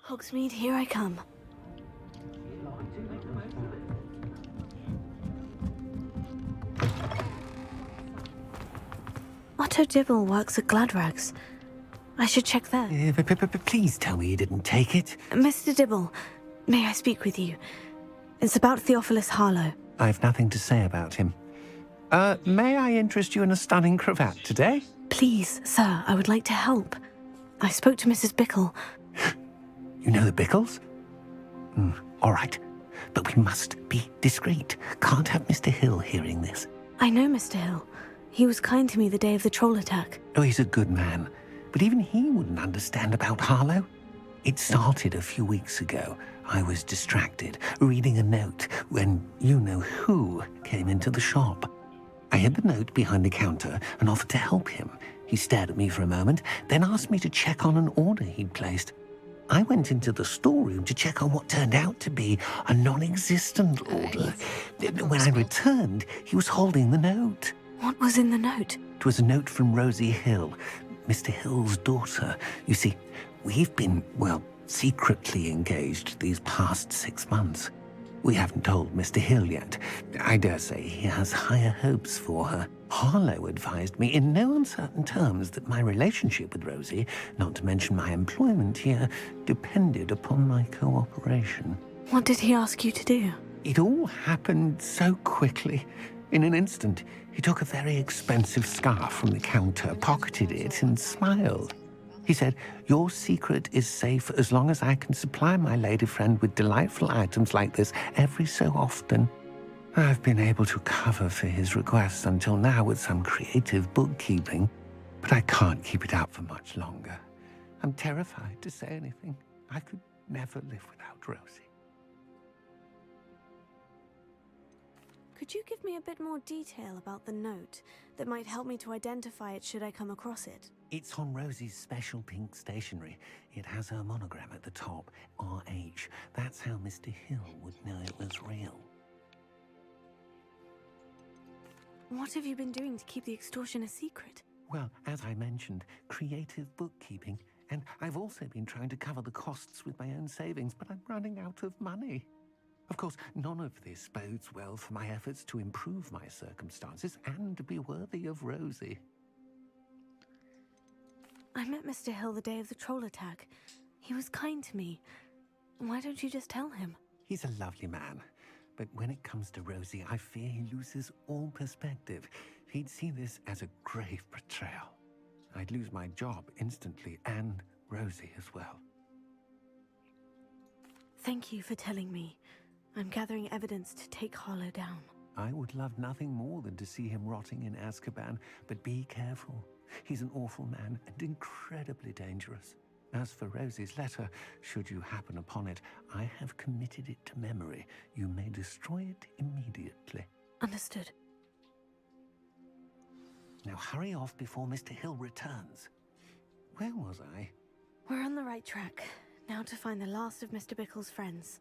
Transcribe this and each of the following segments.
Hogsmeade, here I come. Otto Dibble works at Gladrags. I should check there. Please tell me you didn't take it. Mr. Dibble, may I speak with you? It's about Theophilus Harlow. I've nothing to say about him. May I interest you in a stunning cravat today? Please, sir, I would like to help. I spoke to Mrs. Bickle. You know the Bickles? All right. But we must be discreet. Can't have Mr. Hill hearing this. I know Mr. Hill. He was kind to me the day of the troll attack. Oh, he's a good man. But even he wouldn't understand about Harlow. It started a few weeks ago. I was distracted, reading a note, when you-know-who came into the shop. I hid the note behind the counter and offered to help him. He stared at me for a moment, then asked me to check on an order he'd placed. I went into the storeroom to check on what turned out to be a non-existent order. When I returned, he was holding the note. What was in the note? It was a note from Rosie Hill, Mr. Hill's daughter. You see, we've been, secretly engaged these past 6 months. We haven't told Mr. Hill yet. I dare say he has higher hopes for her. Harlow advised me in no uncertain terms that my relationship with Rosie, not to mention my employment here, depended upon my cooperation. What did he ask you to do? It all happened so quickly. In an instant, he took a very expensive scarf from the counter, pocketed it, and smiled. He said, "Your secret is safe as long as I can supply my lady friend with delightful items like this every so often." I've been able to cover for his requests until now with some creative bookkeeping, but I can't keep it up for much longer. I'm terrified to say anything. I could never live without Rosie. Could you give me a bit more detail about the note that might help me to identify it should I come across it? It's on Rosie's special pink stationery. It has her monogram at the top, RH. That's how Mr. Hill would know it was real. What have you been doing to keep the extortion a secret? Well, as I mentioned, creative bookkeeping. And I've also been trying to cover the costs with my own savings, but I'm running out of money. Of course, none of this bodes well for my efforts to improve my circumstances and be worthy of Rosie. I met Mr. Hill the day of the troll attack. He was kind to me. Why don't you just tell him? He's a lovely man. But when it comes to Rosie, I fear he loses all perspective. He'd see this as a grave betrayal. I'd lose my job instantly, and Rosie as well. Thank you for telling me. I'm gathering evidence to take Harlow down. I would love nothing more than to see him rotting in Azkaban, but be careful. He's an awful man and incredibly dangerous. As for Rosie's letter, should you happen upon it, I have committed it to memory. You may destroy it immediately. Understood. Now hurry off before Mr. Hill returns. Where was I? We're on the right track. Now to find the last of Mr. Bickle's friends.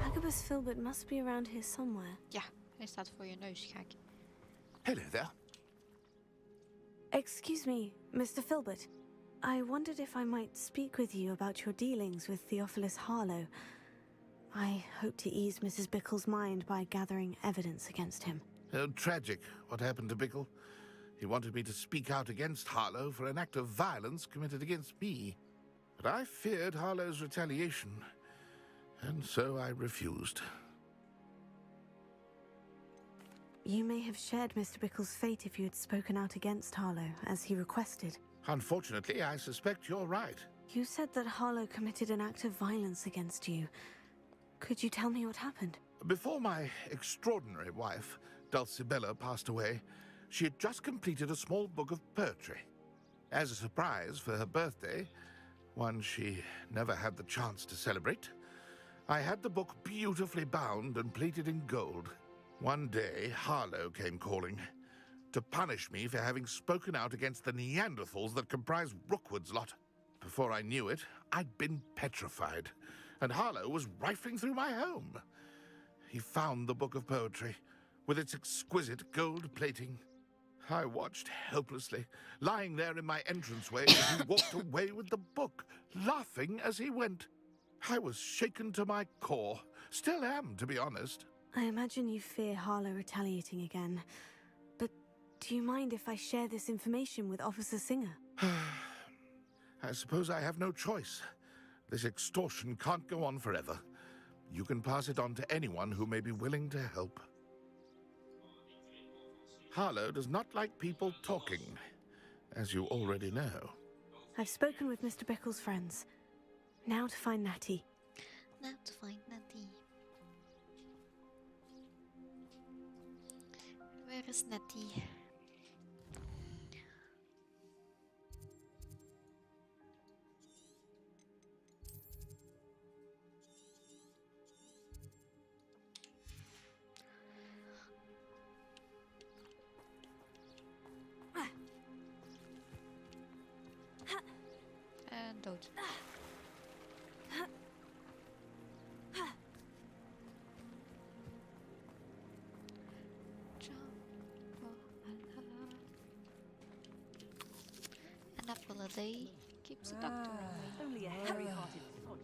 Agabus Filbert must be around here somewhere. Ja, hij staat voor je neus, kijk. Hello there. Excuse me, Mr. Filbert. I wondered if I might speak with you about your dealings with Theophilus Harlow. I hope to ease Mrs. Bickle's mind by gathering evidence against him. Oh, tragic what happened to Bickle. He wanted me to speak out against Harlow for an act of violence committed against me. But I feared Harlow's retaliation, and so I refused. You may have shared Mr. Bickle's fate if you had spoken out against Harlow, as he requested. Unfortunately, I suspect you're right. You said that Harlow committed an act of violence against you. Could you tell me what happened? Before my extraordinary wife, Dulcibella, passed away, she had just completed a small book of poetry. As a surprise for her birthday, one she never had the chance to celebrate, I had the book beautifully bound and plated in gold. One day, Harlow came calling to punish me for having spoken out against the Neanderthals that comprise Rookwood's lot. Before I knew it, I'd been petrified, and Harlow was rifling through my home. He found the book of poetry, with its exquisite gold plating. I watched helplessly, lying there in my entranceway as he walked away with the book, laughing as he went. I was shaken to my core. Still am, to be honest. I imagine you fear Harlow retaliating again. But do you mind if I share this information with Officer Singer? I suppose I have no choice. This extortion can't go on forever. You can pass it on to anyone who may be willing to help. Harlow does not like people talking, as you already know. I've spoken with Mr. Bickle's friends. Now to find Natty. Now to find Natty. Where is Natty? En dood. An apple a day keeps the doctor away. Only a hairy-hearted sod.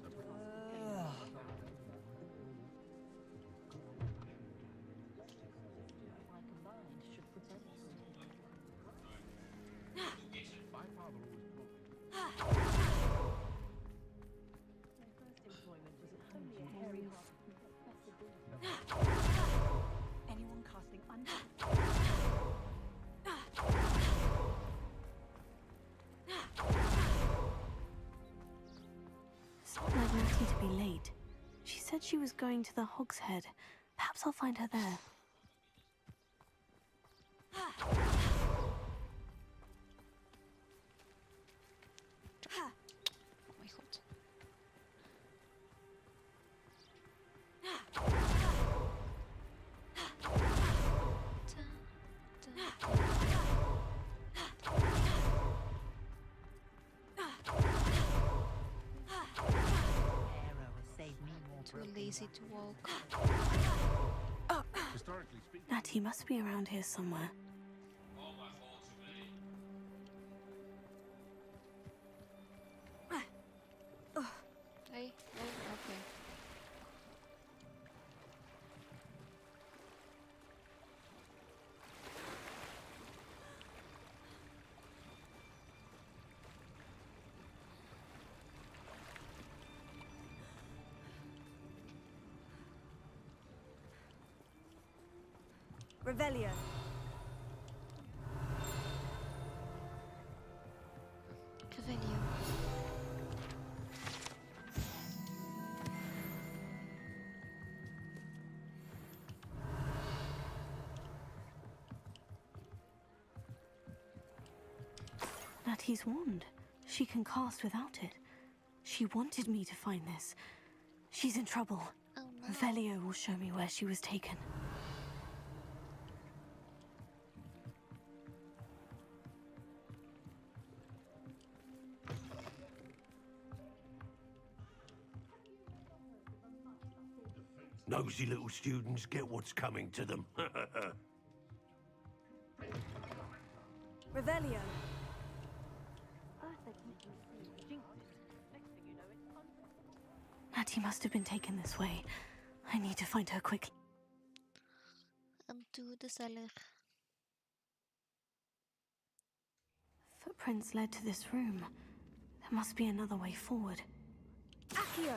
Anyone casting under? It's not like Natty to be late. She said she was going to the Hog's Head. Perhaps I'll find her there. Oh my god. Too lazy to walk. Historically speaking, Natty must be around here somewhere. Hey, oh, okay. Revelio. Revelio. Natty's wand. She can cast without it. She wanted me to find this. She's in trouble. Oh no. Revelio will show me where she was taken. Nosy little students get what's coming to them. Revelio. Natty must have been taken this way. I need to find her quickly. To the cellar. Footprints led to this room. There must be another way forward. Accio!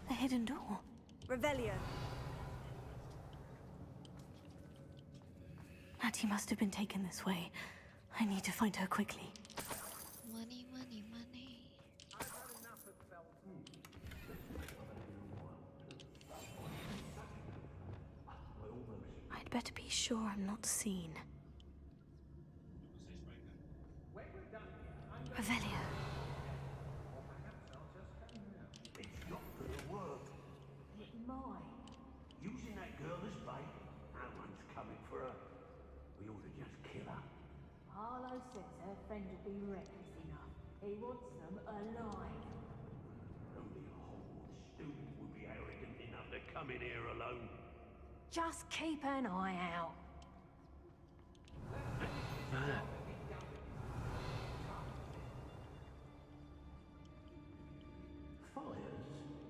The hidden door. Revelio. Natty must have been taken this way. I need to find her quickly. Money, money, money. I've had enough of Belmont. better be sure I'm not seen. Revelio. It's not gonna work. It might. Using that girl as bait, no one's coming for her. We ought to just kill her. Harlow says her friend will be reckless enough. He wants them alive. Only a Hogwarts student would be arrogant enough to come in here alone. Just keep an eye out. Fire's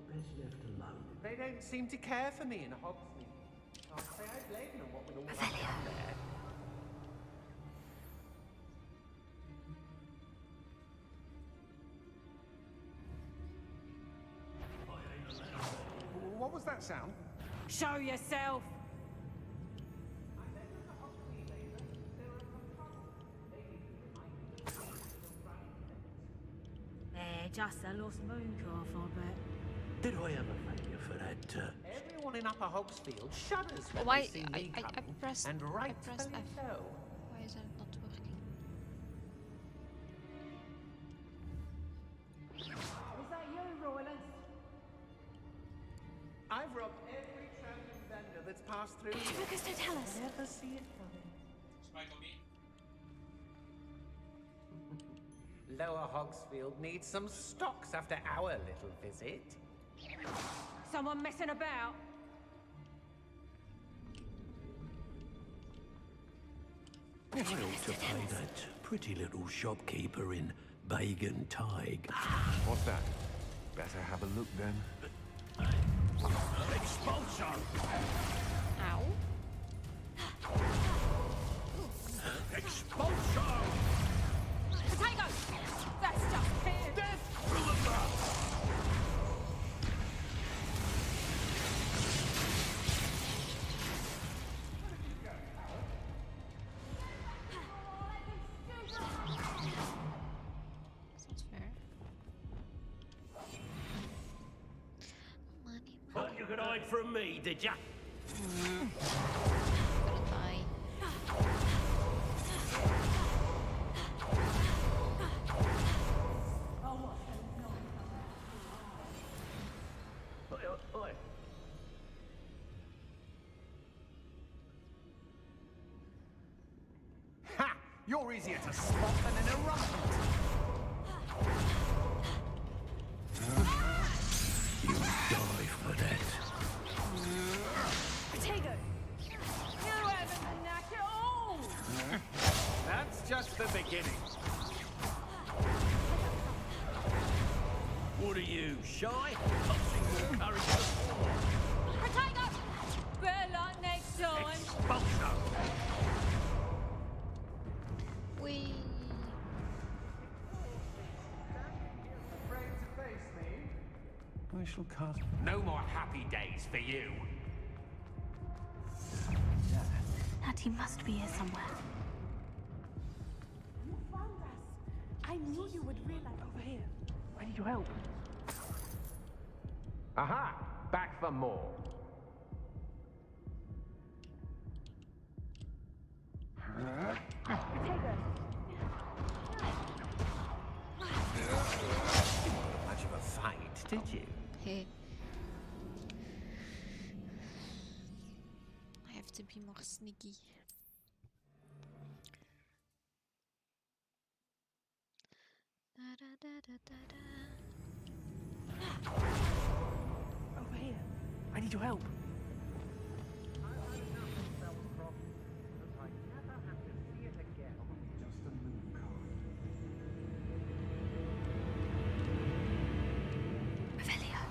best left alone. They don't seem to care for me in Hogsmeade. Can't say I blame them what with all that down there. What was that sound? Show yourself! They're just a lost mooncalf, I bet. Did I ever thank you for that? Everyone in Upper Hogsfield shudders when Why? they see me I coming, pressed and I rightfully pressed F. so. Why is it not working? Is that you, Royland? I've robbed every traveling vendor that's passed through here. Lucas, don't tell us. Never see it coming. Lower Hogsfield needs some stocks after our little visit. Someone messing about? I ought to pay that pretty little shopkeeper in Bagan Tig. What's that? Better have a look then. Expulsion! Ow. Expulsion! Potato! That's just him! Death through the mouth! That's not fair. Money, money. Thought you could hide from me, did ya? Gonna die. Oi, oi, oi. Ha! You're easier to spot than an eruption. You die for that. Potato! You haven't the knack at all! That's just the beginning. What are you, shy? Tossing more courage to the floor. Potato! Better luck next time! Expulsion! We. Afraid to face me? I shall cast. No more happy days for you. Natty must be here somewhere. You found us! I knew you would realize over here. I need your help. Aha! Back for more. Much of a fight, did you? Hey. I have to be more sneaky. Da, da, da, da, da, da. Over here. I need your help. Revelio.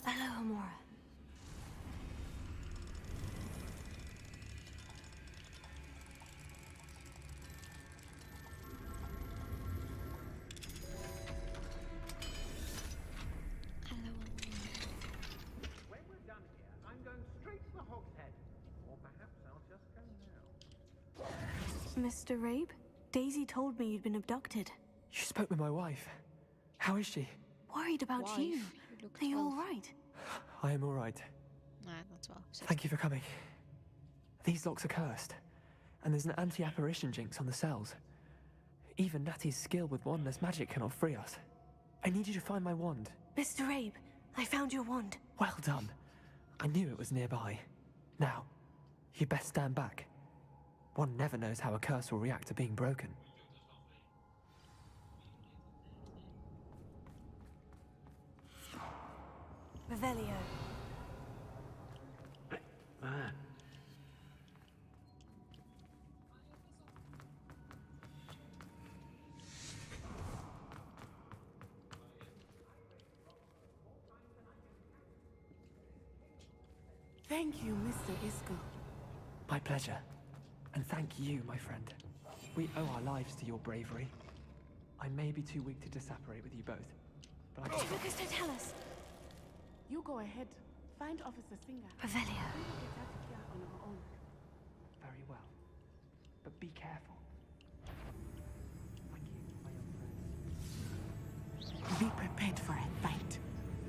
Hello, Amora. Mr. Rabe? Daisy told me you'd been abducted. You spoke with my wife. How is she? Worried about Wife, you. you look Are you all 12. right? I am all right. Nah, not 12. Thank you for coming. These locks are cursed, and there's an anti-apparition jinx on the cells. Even Natty's skill with wandless magic cannot free us. I need you to find my wand. Mr. Rabe, I found your wand. Well done. I knew it was nearby. Now, you best stand back. One never knows how a curse will react to being broken. Revelio. Man. Thank you, Mr. Isco. My pleasure. And thank you, my friend. We owe our lives to your bravery. I may be too weak to disapparate with you both, but I can... Lucas, don't tell us. You go ahead. Find Officer Singer. Revelio. We will get out of here on our own. Very well. But be careful. Thank you, my young friends. Be prepared for a fight.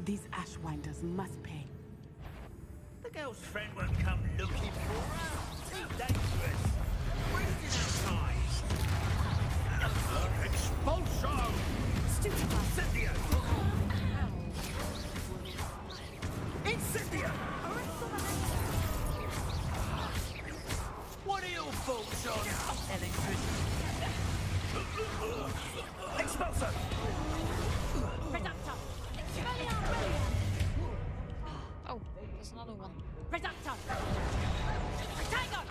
These Ashwinders must pay. The girl's friend won't come looking for her. Too dangerous. Wasting our time. Expulsion! Stupefy. Incendio! Incendio! What are your thoughts on electricity? Expulso! Reductor! Oh, there's another one. Reductor! Retagon!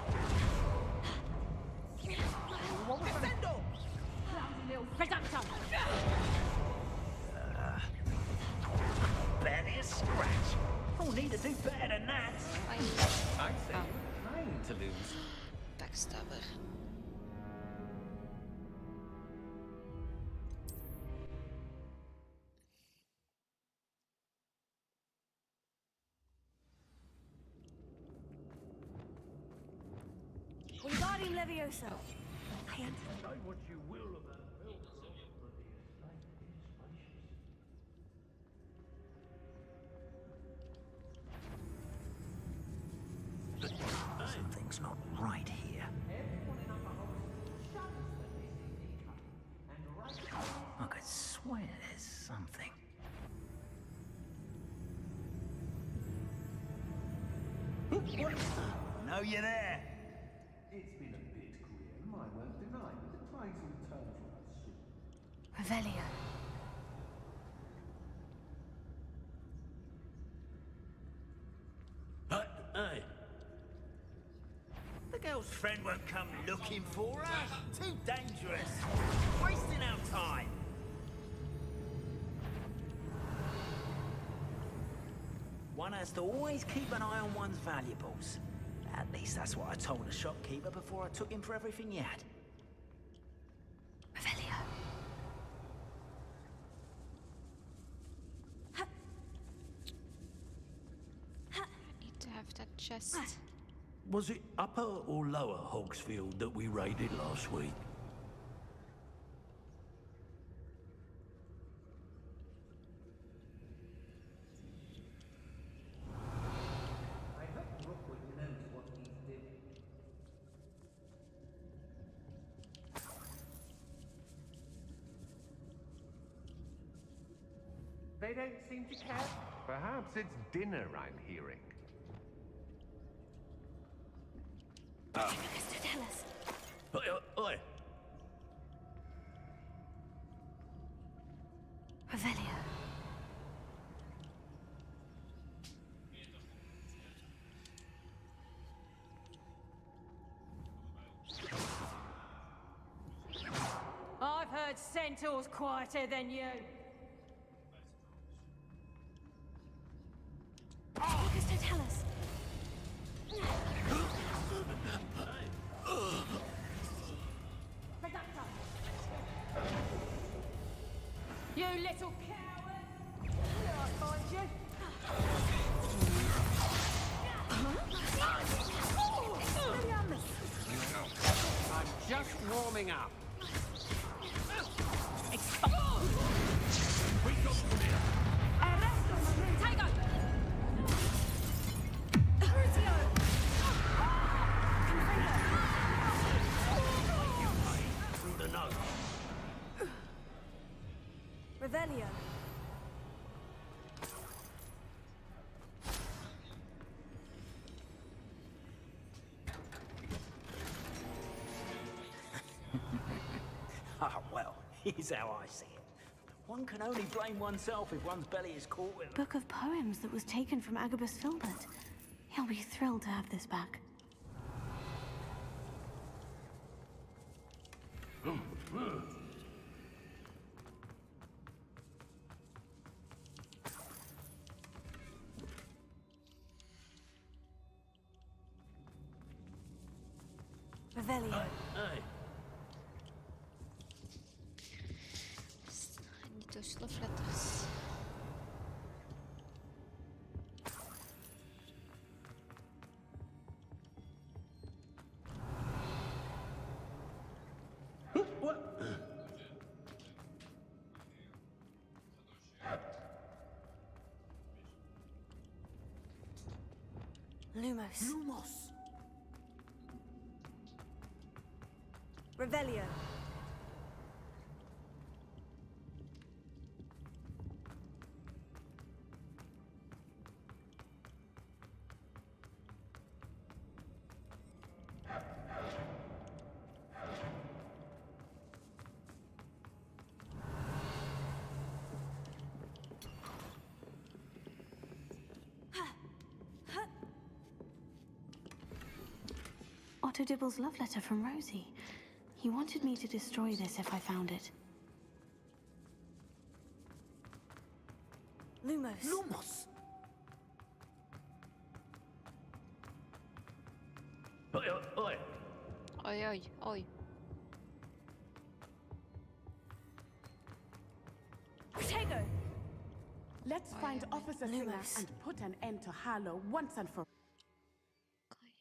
Defendo! Reductor! Barely a scratch. I'll need to do better than that. Bye. I say, trying to lose. Backstabber. Wingardium Leviosa. I am... Say what you will about Something's not right here. I could swear there's something. No, you're there. It's been a bit grim, I won't deny, but the tides will turn for us soon. Revelio. Hey, The girl's friend won't come looking for her. Too dangerous. Wasting our time. One has to always keep an eye on one's valuables. At least that's what I told the shopkeeper before I took him for everything he had. Revelio. I need to have that chest. was it Upper or Lower Hogsfield that we raided last week? I hope Rookwood knows what he's doing. They don't seem to care. Perhaps it's dinner I'm hearing. Lucas, don't tell us. Oi, oi. Revelio. I've heard centaurs quieter than you. Lucas, don't tell us. Reductor! You little coward! Here I find you! I'm just warming up. Through the nose. Revelio. Ah, well, here's how I see it. One can only blame oneself if one's belly is caught with... Book of poems that was taken from Agabus Filbert. He'll be thrilled to have this back. Revelio. Hey. I need those love letters. What? Lumos. Lumos! Revelio. Otto Dibble's love letter from Rosie. He wanted me to destroy this if I found it. Lumos. Lumos! Oi, oi. Oi, oi, oi. Protego! Let's find Officer Singer Lumos. and put an end to Harlow once and for all. Okay.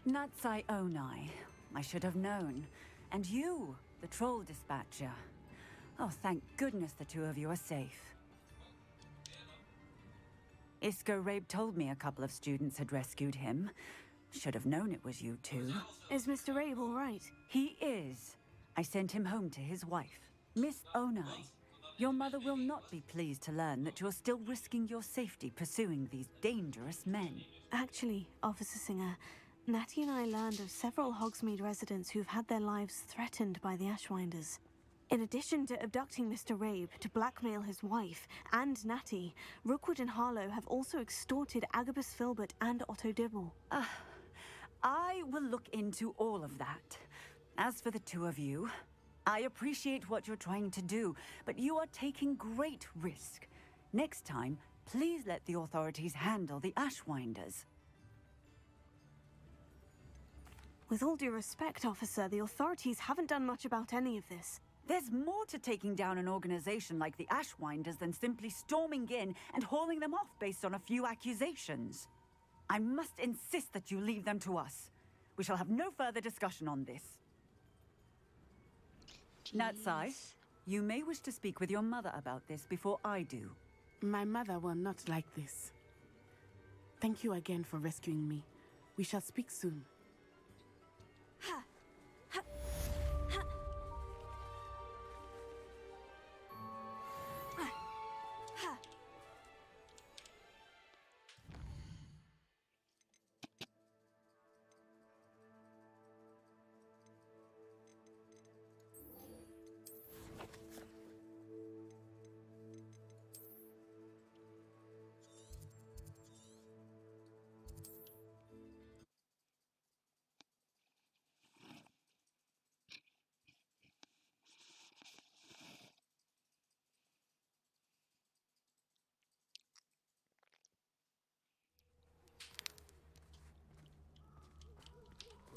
Natsai Onai. I should have known. And you, the troll dispatcher. Oh, thank goodness the two of you are safe. Isco Rabe told me a couple of students had rescued him. Should have known it was you two. Is Mr. Rabe all right? He is. I sent him home to his wife. Miss Onai, your mother will not be pleased to learn that you're still risking your safety pursuing these dangerous men. Actually, Officer Singer, Natty and I learned of several Hogsmeade residents who've had their lives threatened by the Ashwinders. In addition to abducting Mr. Rabe to blackmail his wife and Natty, Rookwood and Harlow have also extorted Agabus Filbert and Otto Dibble. I will look into all of that. As for the two of you, I appreciate what you're trying to do, but you are taking great risk. Next time, please let the authorities handle the Ashwinders. With all due respect, officer, the authorities haven't done much about any of this. There's more to taking down an organization like the Ashwinders than simply storming in and hauling them off based on a few accusations. I must insist that you leave them to us. We shall have no further discussion on this. Natsai, Jeez. you may wish to speak with your mother about this before I do. My mother will not like this. Thank you again for rescuing me. We shall speak soon.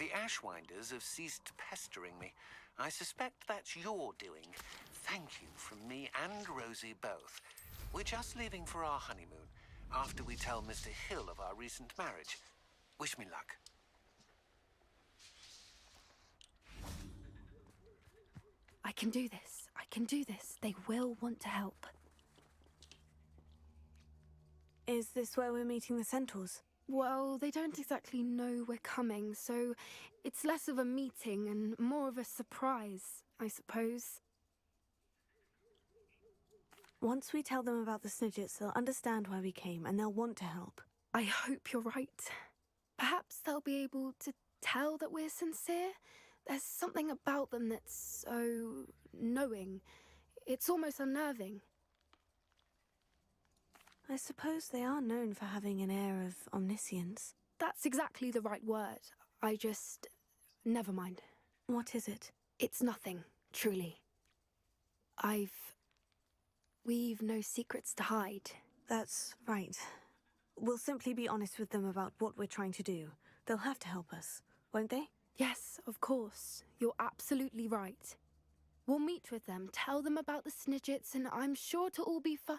The Ashwinders have ceased pestering me. I suspect that's your doing. Thank you from me and Rosie both. We're just leaving for our honeymoon, after we tell Mr. Hill of our recent marriage. Wish me luck. I can do this. I can do this. They will want to help. Is this where we're meeting the centaurs? Well, they don't exactly know we're coming, so it's less of a meeting and more of a surprise, I suppose. Once we tell them about the Snidgets, they'll understand why we came and they'll want to help. I hope you're right. Perhaps they'll be able to tell that we're sincere. There's something about them that's so knowing. It's almost unnerving. I suppose they are known for having an air of omniscience. That's exactly the right word. I just... never mind. What is it? It's nothing, truly. We've no secrets to hide. That's right. We'll simply be honest with them about what we're trying to do. They'll have to help us, won't they? Yes, of course. You're absolutely right. We'll meet with them, tell them about the Snidgets, and I'm sure to all be fine.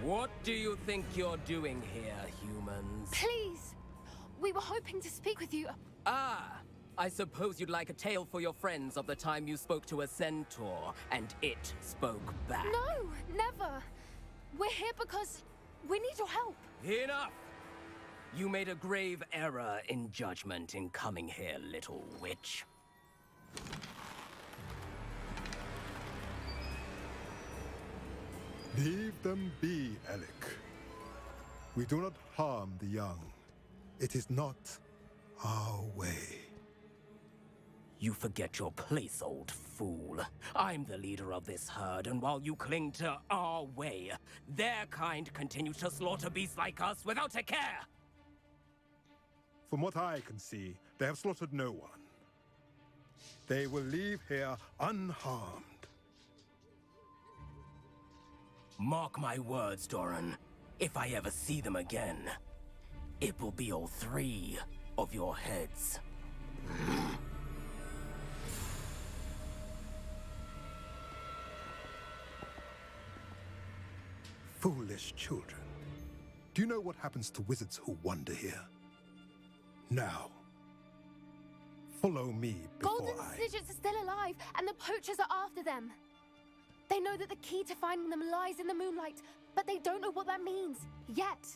What do you think you're doing here, humans? Please! We were hoping to speak with you. Ah! I suppose you'd like a tale for your friends of the time you spoke to a centaur, and it spoke back. No, never! We're here because we need your help. Enough! You made a grave error in judgment in coming here, little witch. Leave them be, Alec. We do not harm the young. It is not our way. You forget your place, old fool. I'm the leader of this herd, and while you cling to our way, their kind continue to slaughter beasts like us without a care! From what I can see, they have slaughtered no one. They will leave here unharmed. Mark my words, Doran. If I ever see them again, it will be all 3 of your heads. Foolish children. Do you know what happens to wizards who wander here? Now, follow me before Golden Snidgets are still alive, and the poachers are after them. They know that the key to finding them lies in the moonlight, but they don't know what that means, yet.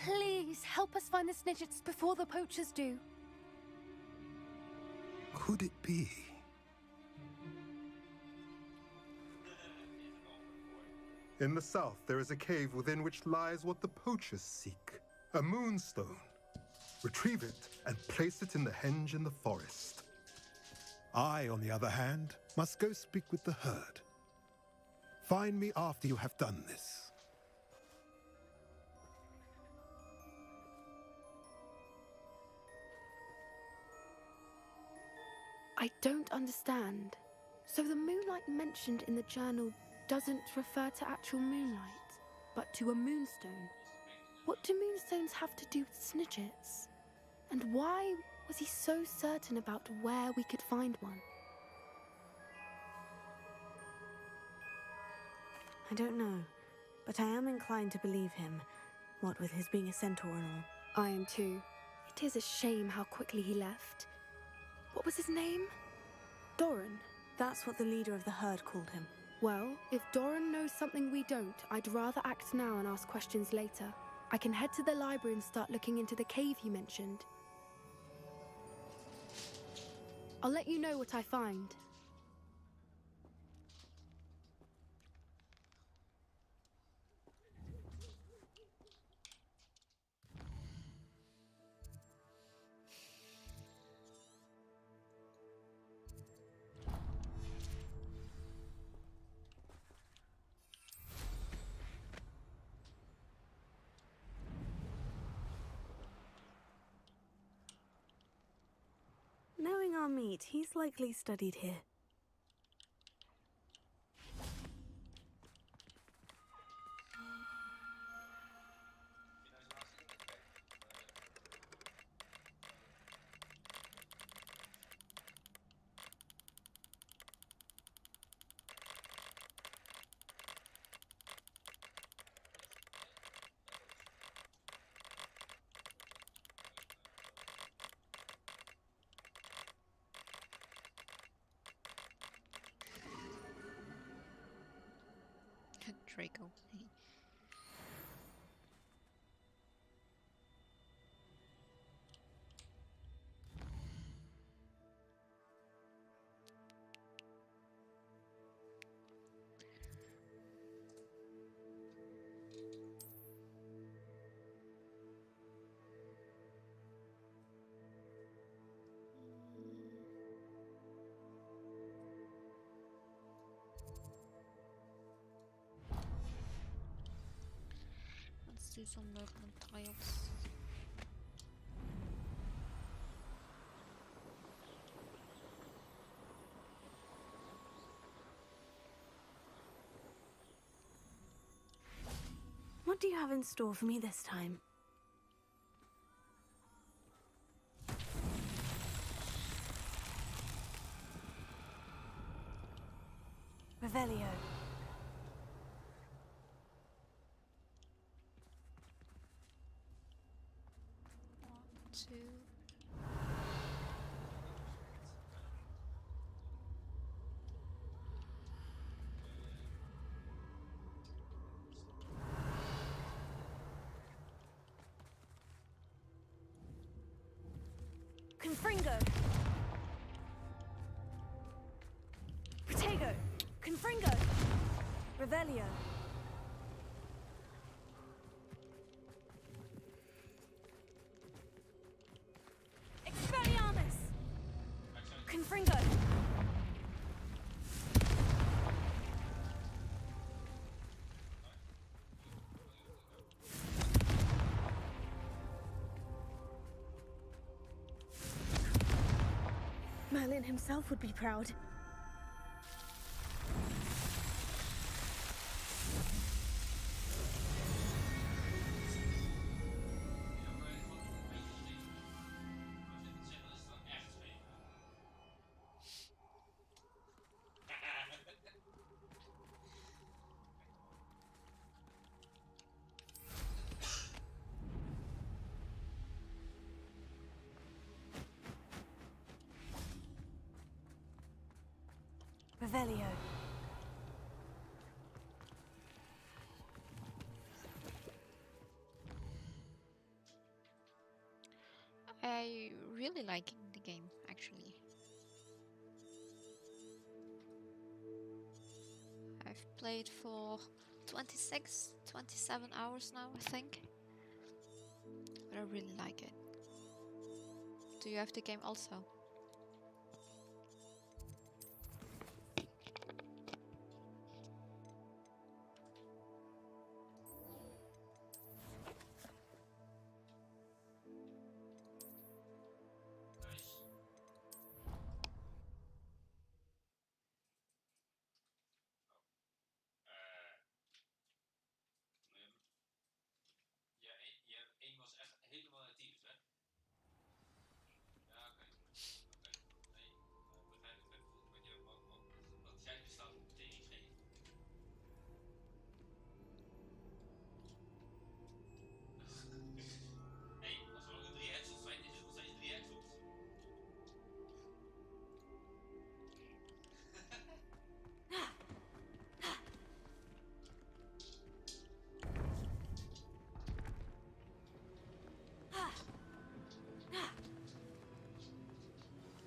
Please, help us find the Snidgets before the poachers do. Could it be? In the south, there is a cave within which lies what the poachers seek. A moonstone. Retrieve it and place it in the henge in the forest. I, on the other hand, must go speak with the herd. Find me after you have done this. I don't understand. So the moonlight mentioned in the journal doesn't refer to actual moonlight, but to a moonstone. What do moonstones have to do with Snidgets? And why was he so certain about where we could find one? I don't know, but I am inclined to believe him, what with his being a centaur and all. I am too. It is a shame how quickly he left. What was his name? Doran. That's what the leader of the herd called him. Well, if Doran knows something we don't, I'd rather act now and ask questions later. I can head to the library and start looking into the cave you mentioned. I'll let you know what I find. meet. He's likely studied here. Draco. Let's do some movement tiles. What do you have in store for me this time? Revelio. Two. Confringo. Protego. Confringo. Revelio. Expelliarmus. Confringo. Merlin himself would be proud. Revelio. I really liking the game, actually. I've played for 26, 27 hours now, I think. But I really like it. Do you have the game also?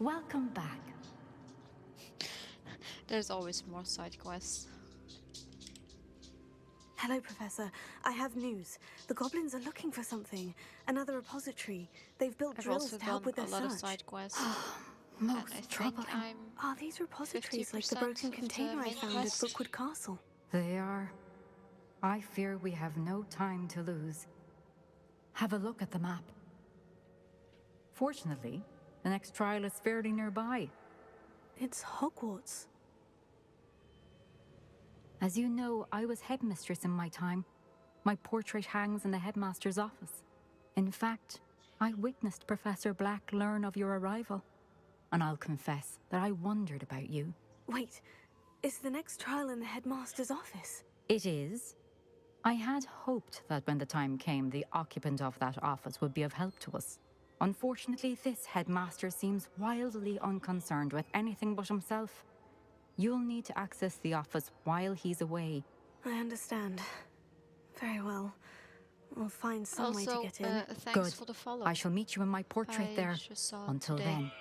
Welcome back. There's always more side quests. Hello, Professor. I have news. The goblins are looking for something. Another repository. They've built I've drills also to help done with their a lot search. of side quests. Most and I think troubling. I'm Are these repositories like the 50% broken of the container I main found quest. at Brookwood Castle? They are. I fear we have no time to lose. Have a look at the map. Fortunately, The next trial is fairly nearby. It's Hogwarts. As you know, I was headmistress in my time. My portrait hangs in the headmaster's office. In fact, I witnessed Professor Black learn of your arrival. And I'll confess that I wondered about you. Wait, is the next trial in the headmaster's office? It is. I had hoped that when the time came, the occupant of that office would be of help to us. Unfortunately, this headmaster seems wildly unconcerned with anything but himself. You'll need to access the office while he's away. I understand. Very well. We'll find some way to get in. Thanks Good. for the follow. I shall meet you in my portrait I there. just saw Until today. then.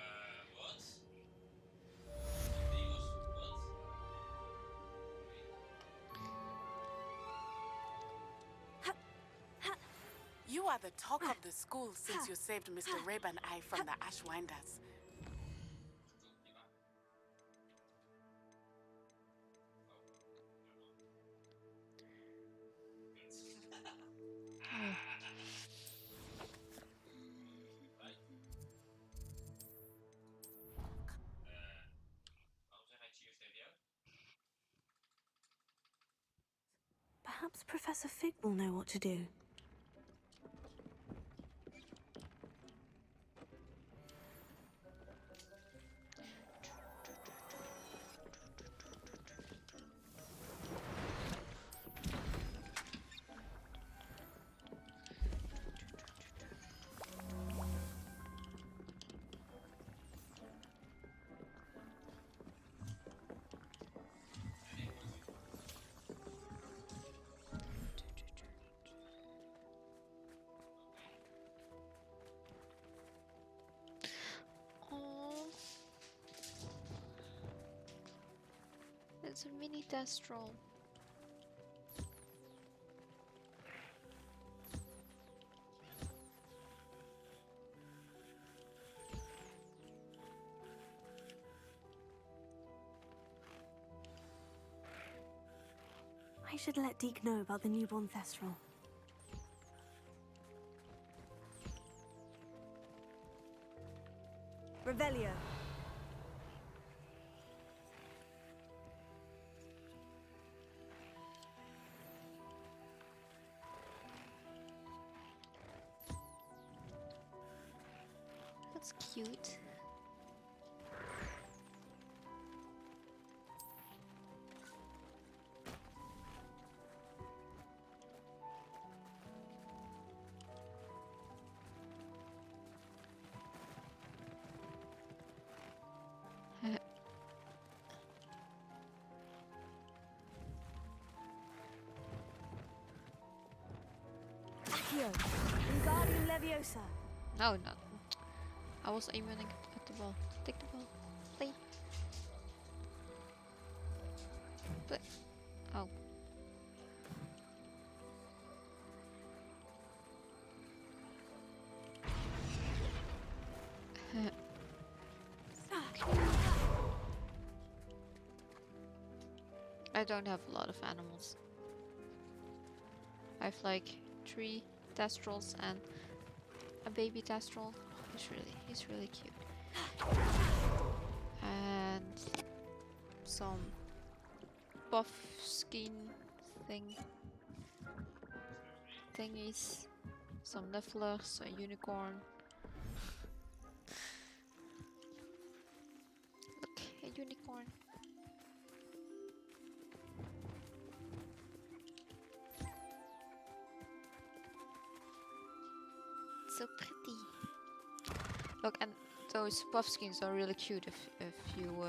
You are the talk of the school since you saved Mr. Rabe and I from the Ashwinders. Perhaps Professor Fig will know what to do. It's a mini Destral. I should let Deke know about the newborn Thestral. Revelio. That's cute. Accio. Wingardium Leviosa. No, no. I was aiming at the ball. Take the ball. Play. Play. Oh. I don't have a lot of animals. I have like 3 Destrals and a baby Destral. He's really cute. And some buff skin thingies. Some Nifflers, a unicorn. Look, a unicorn. So pretty. Look, and those buff skins are really cute if you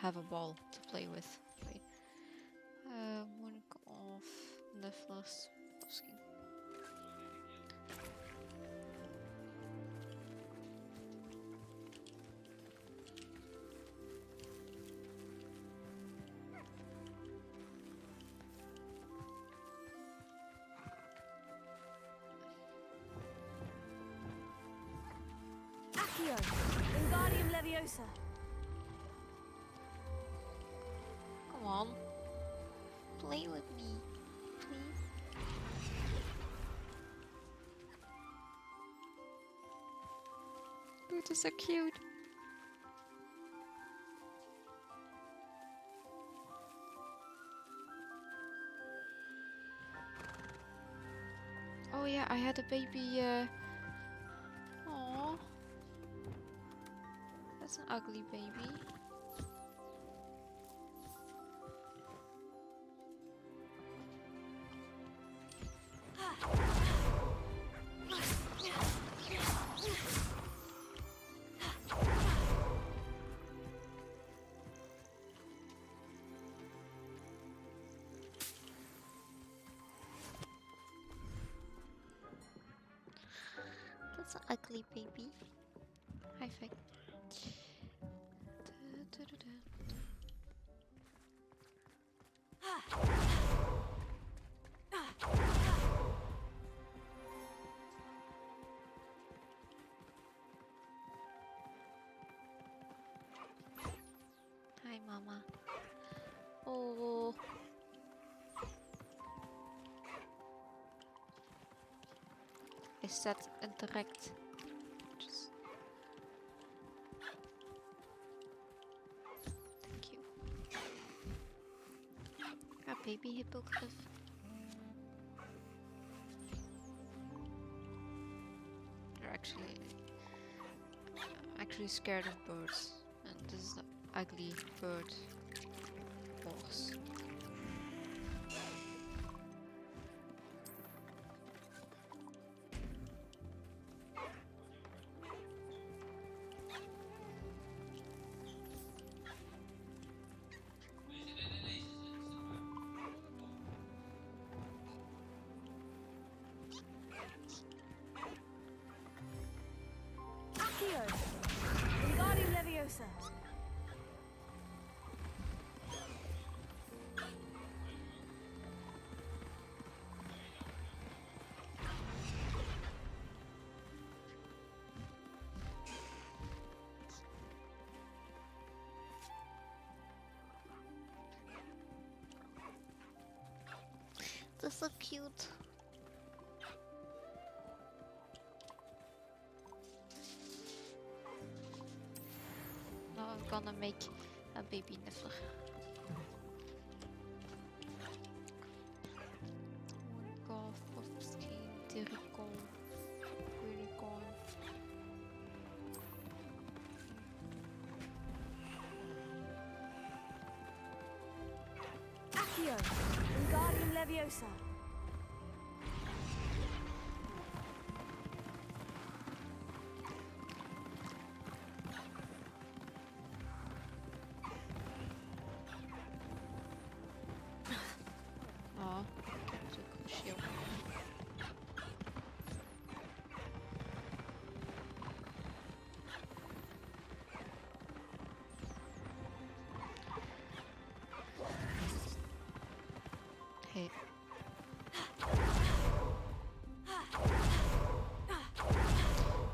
have a ball to play with. Wait. One of Nifflers buff skin. Accio. Wingardium Leviosa. Come on. Play with me, please. It is so cute. Oh yeah, I had a baby. Aww. That's an ugly baby. That's an ugly baby. High five. Hi, Mama. Oh. I said interact. Just... Thank you. A baby hippogriff. They're actually scared of birds, and this is an ugly bird horse. Accio! Wingardium Leviosa! They're so cute. Now I'm gonna make a baby niffler. Golf, puff skin, Diricon, Unicorn. Accio! Wingardium Leviosa! Ja, så koselig. Hey.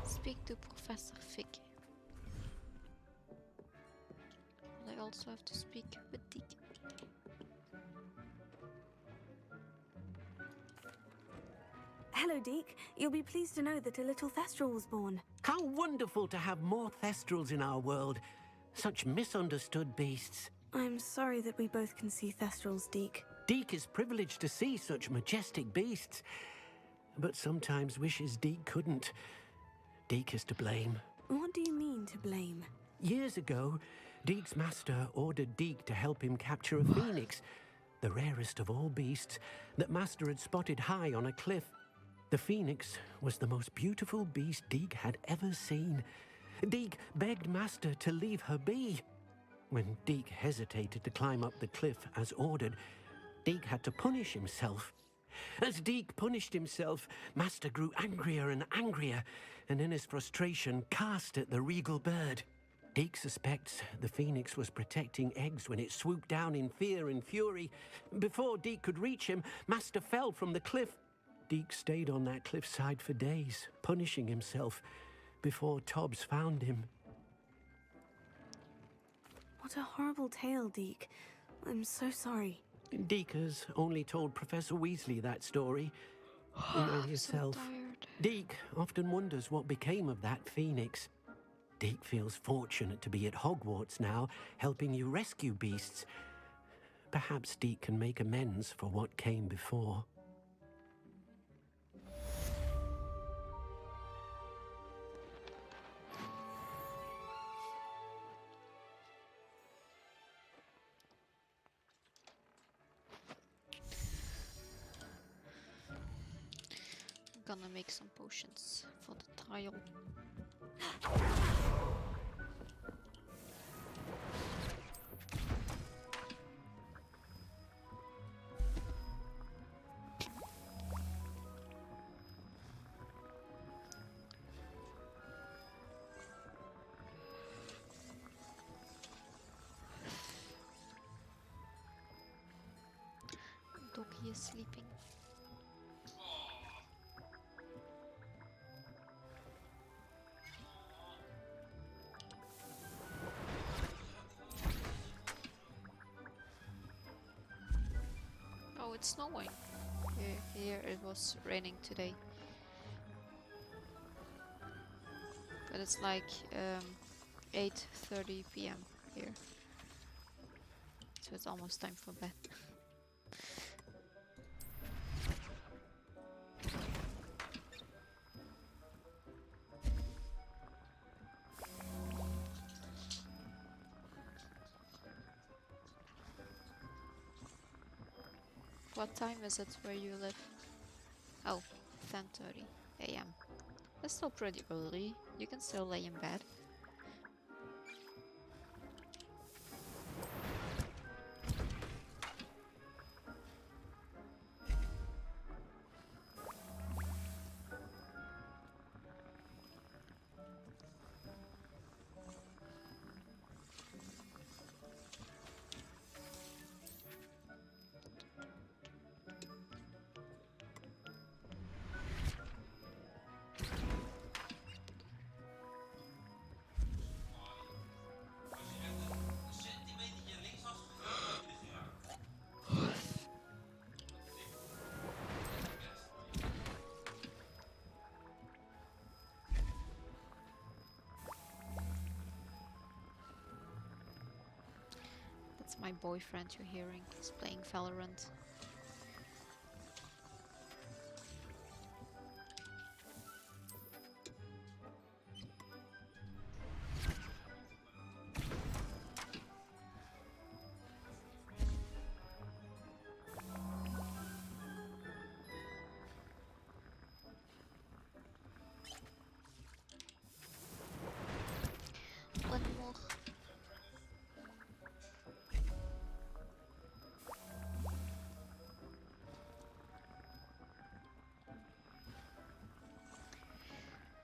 Speak to Professor Fig. And I also have to speak with Dick. Hello, Deke. You'll be pleased to know that a little Thestral was born. How wonderful to have more Thestrals in our world. Such misunderstood beasts. I'm sorry that we both can see Thestrals, Deke. Deke is privileged to see such majestic beasts, but sometimes wishes Deke couldn't. Deke is to blame. What do you mean, to blame? Years ago, Deke's master ordered Deke to help him capture a phoenix, the rarest of all beasts, that master had spotted high on a cliff. The phoenix was the most beautiful beast Deke had ever seen. Deke begged master to leave her be. When Deke hesitated to climb up the cliff as ordered, Deke had to punish himself. As Deke punished himself, master grew angrier and angrier, and in his frustration cast at the regal bird. Deke suspects the phoenix was protecting eggs when it swooped down in fear and fury. Before Deke could reach him, master fell from the cliff. Deke stayed on that cliffside for days, punishing himself, before Tobbs found him. What a horrible tale, Deke. I'm so sorry. Deke has only told Professor Weasley that story. You know yourself. So tired. Deke often wonders what became of that phoenix. Deke feels fortunate to be at Hogwarts now, helping you rescue beasts. Perhaps Deke can make amends for what came before. I'm gonna make some potions for the trial. Doggy is sleeping. Oh, it's snowing. Here it was raining today. But it's like 8:30 p.m. here. So it's almost time for bed. What time is it where you live? Oh, 10:30 a.m. That's still pretty early. You can still lay in bed. That's my boyfriend you're hearing. He's playing Valorant. One more.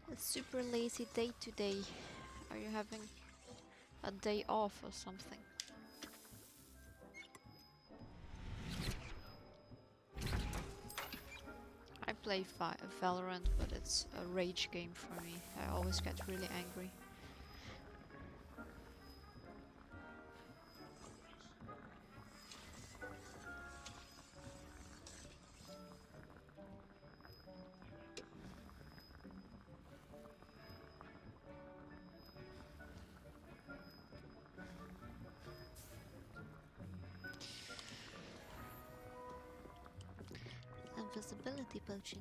A super lazy day today. Are you having a day off or something? I play Valorant, but it's a rage game for me. I always get really angry. Invisibility potion.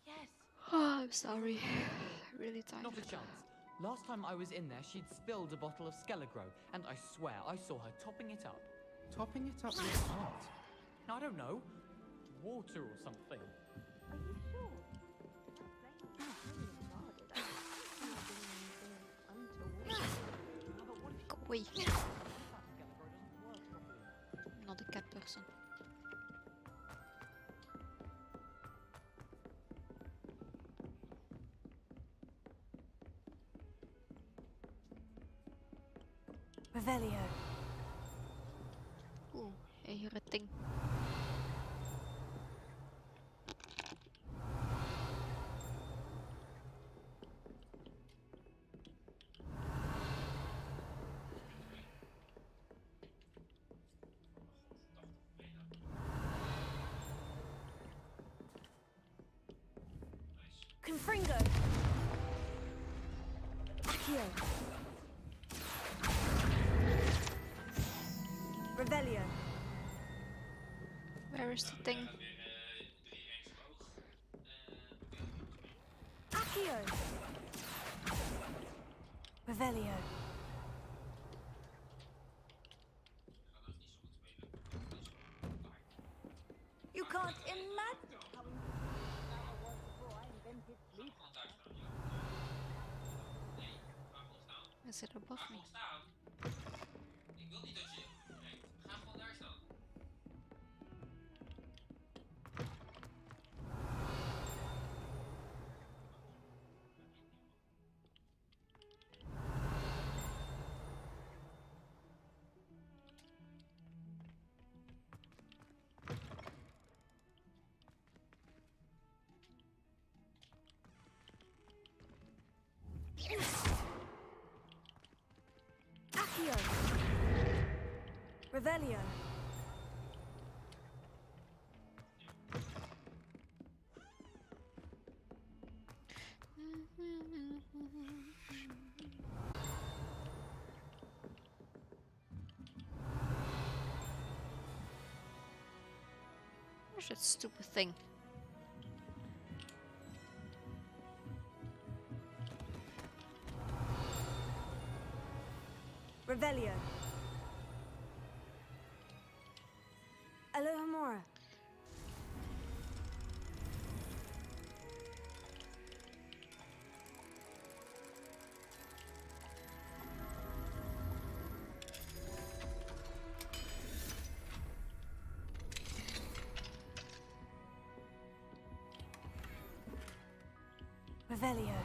Yes. Oh, I'm sorry. Really tired. Not a chance. Last time I was in there, she'd spilled a bottle of Skelegro, and I swear I saw her topping it up. Topping it up with what? I don't know. Water or something. Are you sure? Wait. Not a cat person. Revelio. Oeh, hier het ding. Confringo. Accio. Revelio. Where is the thing? Accio. Revelio. You can't imagine how I was before I invented sleep. Is it above me? Accio. Revelio. Where's that stupid thing? Revelio. Alohomora. Revelio.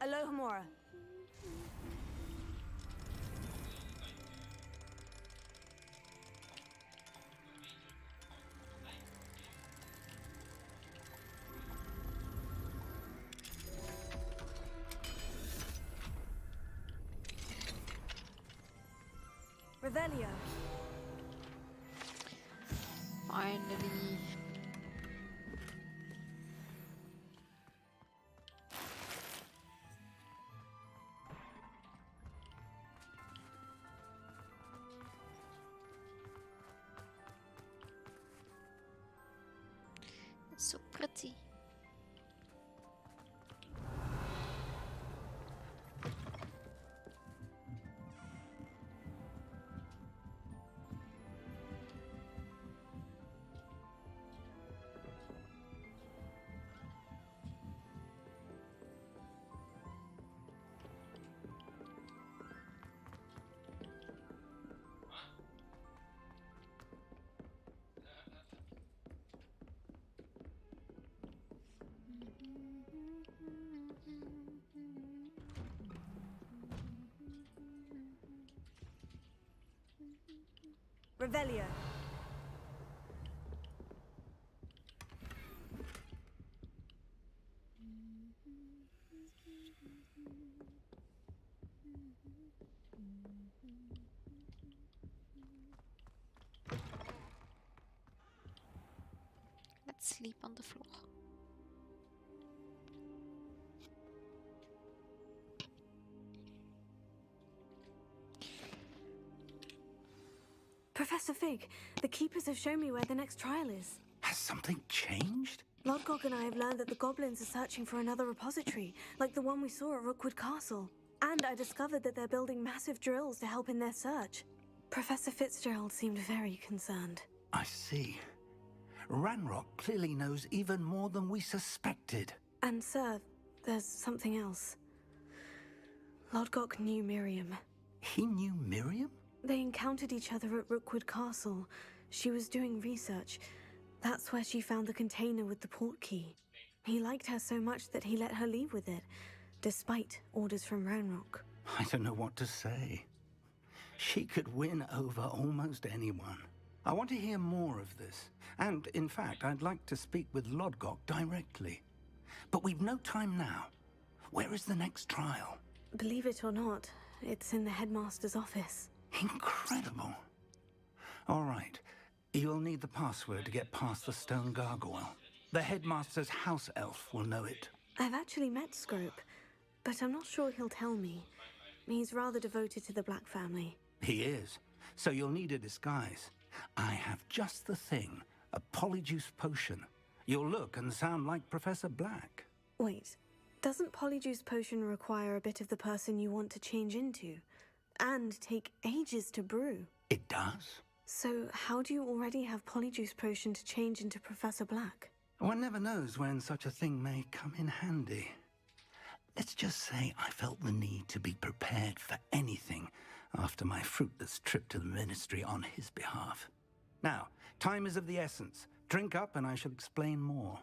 Alohomora. Revelio. Finally. It's so pretty. Revelio. Let's sleep on the floor. Professor Professor Fig, the Keepers have shown me where the next trial is. Has something changed? Lodgok and I have learned that the goblins are searching for another repository, like the one we saw at Rookwood Castle. And I discovered that they're building massive drills to help in their search. Professor Fitzgerald seemed very concerned. I see. Ranrock clearly knows even more than we suspected. And sir, there's something else. Lodgok knew Miriam. He knew Miriam? They encountered each other at Rookwood Castle. She was doing research. That's where she found the container with the port key. He liked her so much that he let her leave with it, despite orders from Ranrock. I don't know what to say. She could win over almost anyone. I want to hear more of this. And, in fact, I'd like to speak with Lodgok directly. But we've no time now. Where is the next trial? Believe it or not, it's in the headmaster's office. Incredible. All right. You'll need the password to get past the stone gargoyle. The headmaster's house elf will know it. I've actually met Scrope, but I'm not sure he'll tell me. He's rather devoted to the Black family. He is. So you'll need a disguise. I have just the thing. A polyjuice potion. You'll look and sound like Professor Black. Wait, doesn't polyjuice potion require a bit of the person you want to change into? And take ages to brew? It does. So how do you already have polyjuice potion to change into Professor Black? One never knows when such a thing may come in handy. Let's just say I felt the need to be prepared for anything after my fruitless trip to the Ministry on his behalf. Now, time is of the essence. Drink up and I shall explain more.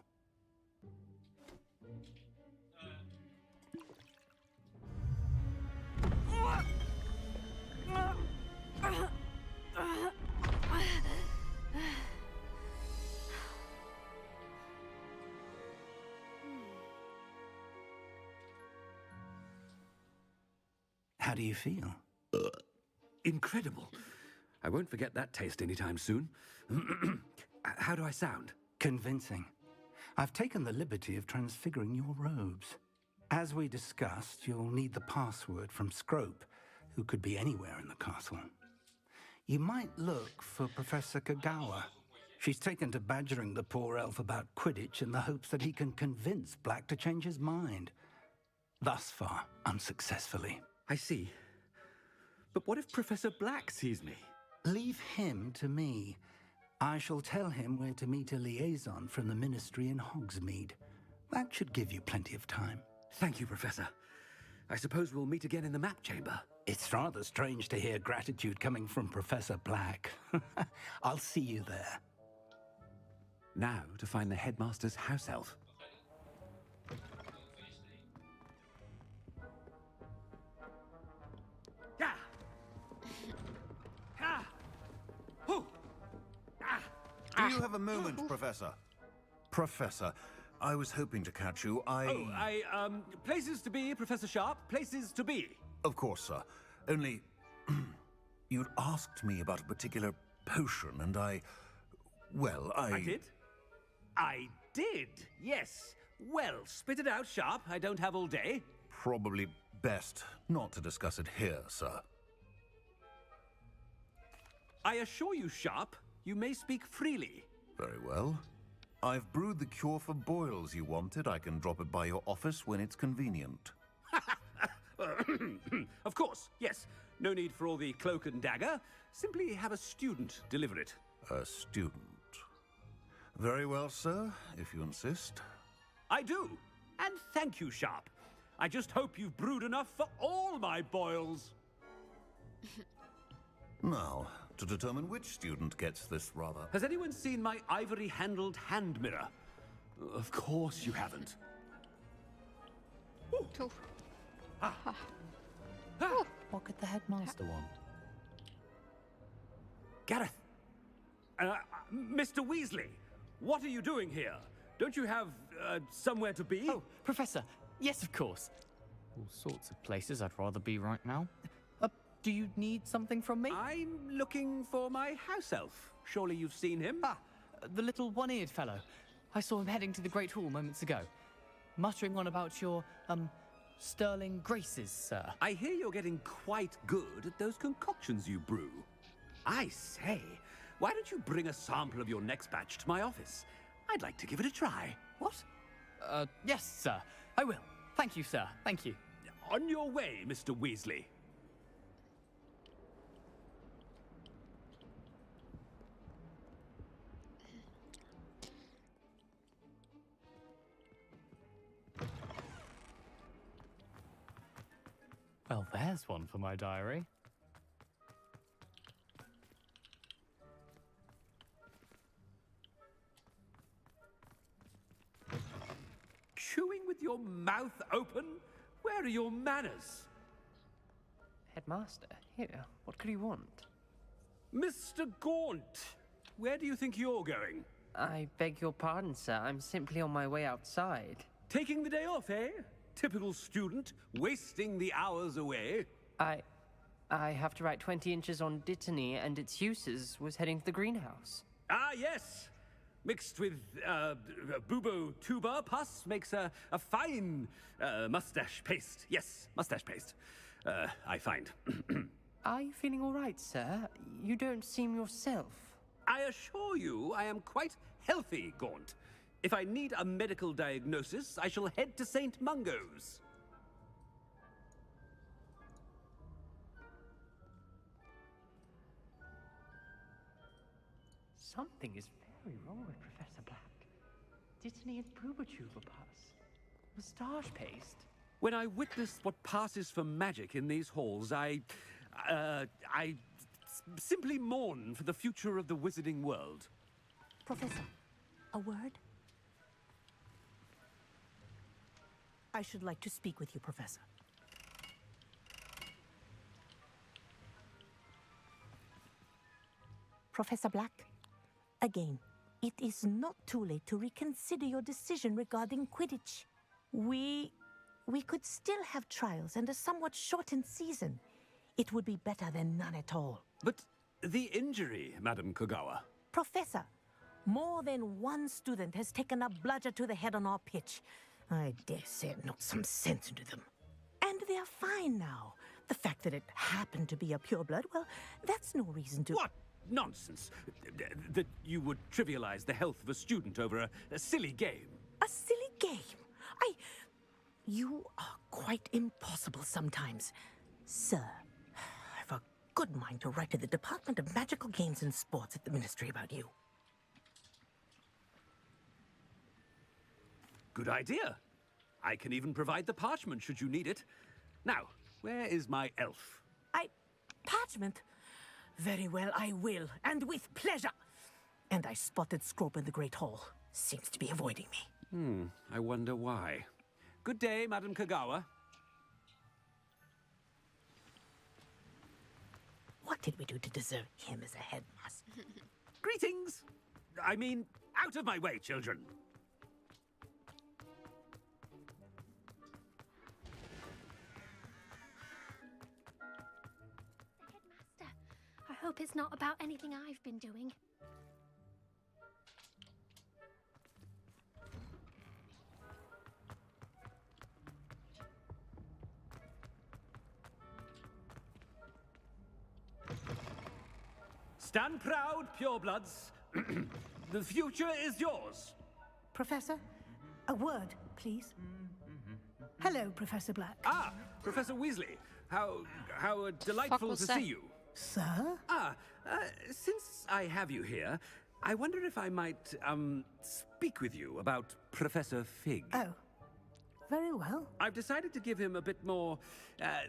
How do you feel? Incredible. I won't forget that taste anytime soon. How do I sound? Convincing. I've taken the liberty of transfiguring your robes. As we discussed, you'll need the password from Scrope, who could be anywhere in the castle. You might look for Professor Kagawa. She's taken to badgering the poor elf about Quidditch in the hopes that he can convince Black to change his mind. Thus far, unsuccessfully. I see. But what if Professor Black sees me? Leave him to me. I shall tell him where to meet a liaison from the Ministry in Hogsmeade. That should give you plenty of time. Thank you, Professor. I suppose we'll meet again in the map chamber. It's rather strange to hear gratitude coming from Professor Black. I'll see you there. Now to find the headmaster's house elf. Do you have a moment, Professor? Professor, I was hoping to catch you. Places to be, Professor Sharp. Places to be. Of course, sir. Only, you'd asked me about a particular potion, and I did? I did, yes. Well, spit it out, Sharp. I don't have all day. Probably best not to discuss it here, sir. I assure you, Sharp, you may speak freely. Very well. I've brewed the cure for boils you wanted. I can drop it by your office when it's convenient. Of course, yes. No need for all the cloak and dagger. Simply have a student deliver it. A student. Very well, sir, if you insist. I do. And thank you, Sharp. I just hope you've brewed enough for all my boils. Now, to determine which student gets this rather... Has anyone seen my ivory-handled hand mirror? Of course you haven't. Ooh. What could the headmaster want? Gareth! Mr. Weasley, what are you doing here? Don't you have somewhere to be? Oh, Professor, yes, of course. All sorts of places I'd rather be right now. Do you need something from me? I'm looking for my house elf. Surely you've seen him? The little one-eared fellow. I saw him heading to the Great Hall moments ago, muttering on about your, sterling graces, sir. I hear you're getting quite good at those concoctions you brew. I say, why don't you bring a sample of your next batch to my office? I'd like to give it a try. What? Yes, sir. I will. Thank you, sir. Thank you. On your way, Mr. Weasley. Well, there's one for my diary. Chewing with your mouth open? Where are your manners? Headmaster, here, what could you want? Mr. Gaunt, where do you think you're going? I beg your pardon, sir. I'm simply on my way outside. Taking the day off, eh? Typical student, wasting the hours away. I have to write 20 inches on Dittany and its uses. Was heading to the greenhouse. Ah, yes. Mixed with bubo tuber pus makes a fine mustache paste. Yes, mustache paste. I find. Are you feeling all right, sir? You don't seem yourself. I assure you I am quite healthy, Gaunt. If I need a medical diagnosis, I shall head to St. Mungo's. Something is very wrong with Professor Black. Dittany and Pubertuber pus. Moustache paste. When I witness what passes for magic in these halls, I simply mourn for the future of the wizarding world. Professor, a word? I should like to speak with you, Professor. Professor Black, again, it is not too late to reconsider your decision regarding Quidditch. We could still have trials and a somewhat shortened season. It would be better than none at all. But the injury, Madam Kogawa. Professor, more than one student has taken a bludger to the head on our pitch. I dare say it knocked some sense into them. And they're fine now. The fact that it happened to be a pureblood, well, that's no reason to... What nonsense! That you would trivialize the health of a student over a silly game. A silly game? You are quite impossible sometimes. Sir, I've a good mind to write to the Department of Magical Games and Sports at the Ministry about you. Good idea. I can even provide the parchment should you need it. Now, where is my elf? Parchment? Very well, I will, and with pleasure. And I spotted Scrope in the Great Hall. Seems to be avoiding me. I wonder why. Good day, Madam Kogawa. What did we do to deserve him as a headmaster? Greetings! I mean, out of my way, children. I hope it's not about anything I've been doing. Stand proud, purebloods. The future is yours. Professor, a word, please. Hello, Professor Black. Ah, Professor Weasley. How delightful to see you. Sir? Since I have you here, I wonder if I might, speak with you about Professor Fig. Oh, very well. I've decided to give him a bit more,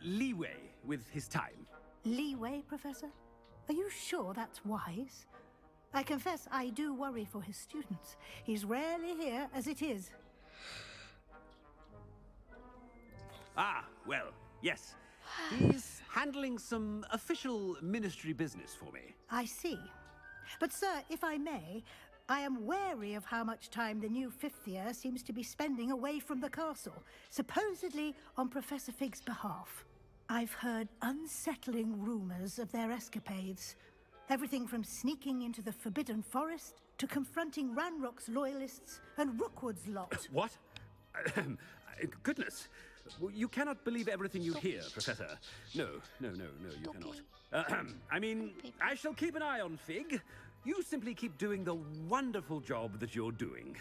leeway with his time. Leeway, Professor? Are you sure that's wise? I confess I do worry for his students. He's rarely here as it is. Ah, well, yes. He's handling some official ministry business for me. I see. But, sir, if I may, I am wary of how much time the new fifth year seems to be spending away from the castle, supposedly on Professor Fig's behalf. I've heard unsettling rumors of their escapades. Everything from sneaking into the Forbidden Forest to confronting Ranrock's loyalists and Rookwood's lot. What? Goodness. You cannot believe everything you hear, Professor. No, you cannot. I mean, I shall keep an eye on Fig. You simply keep doing the wonderful job that you're doing.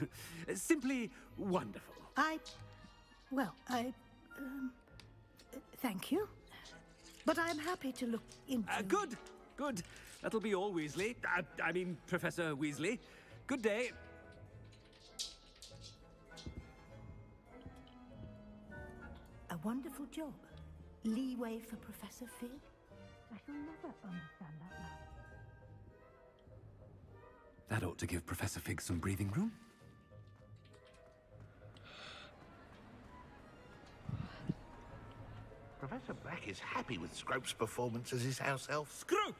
Simply wonderful. Thank you. But I'm happy to look into... Good, good. That'll be all, Weasley. I mean, Professor Weasley. Good day. A wonderful job. Leeway for Professor Fig? I shall never understand that man. That ought to give Professor Fig some breathing room. Professor Black is happy with Scrope's performance as his house elf. Scrope!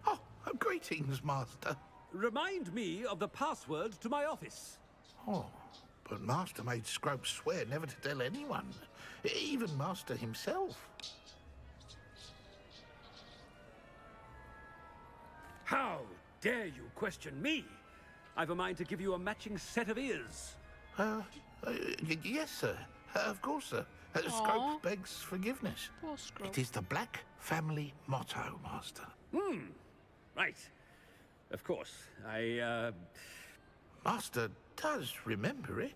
Oh, greetings, Master. Remind me of the password to my office. Oh, but Master made Scrope swear never to tell anyone, even Master himself. How dare you question me? I've a mind to give you a matching set of ears. Yes, sir. Of course, sir. Scrope begs forgiveness. Poor Scrope. It is the Black family motto, Master. Right. Of course. Master does remember it.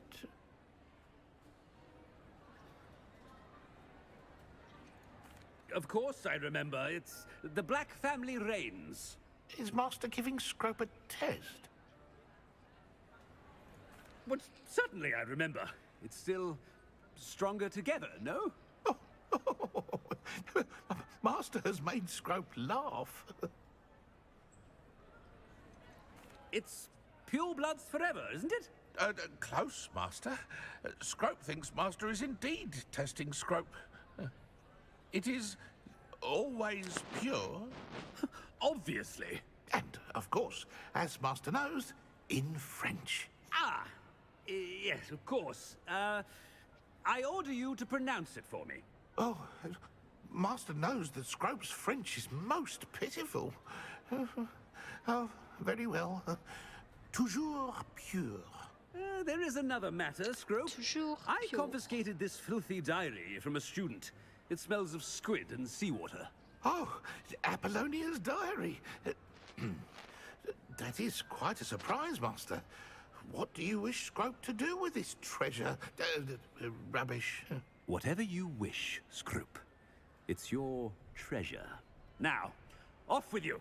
Of course I remember. It's the Black family reigns. Is Master giving Scrope a test? But certainly I remember. It's still stronger together, no? Master has made Scrope laugh. It's pure bloods forever, isn't it? Close, Master. Scrope thinks Master is indeed testing Scrope. It is always pure. Obviously. And, of course, as Master knows, in French. Yes, of course. I order you to pronounce it for me. Oh, Master knows that Scrope's French is most pitiful. Oh, very well. Toujours pure. There is another matter, Scrope. I confiscated this filthy diary from a student. It smells of squid and seawater. Oh, Apollonia's diary. That is quite a surprise, Master. What do you wish Scrope to do with this treasure? Rubbish. Whatever you wish, Scrope. It's your treasure. Now, off with you.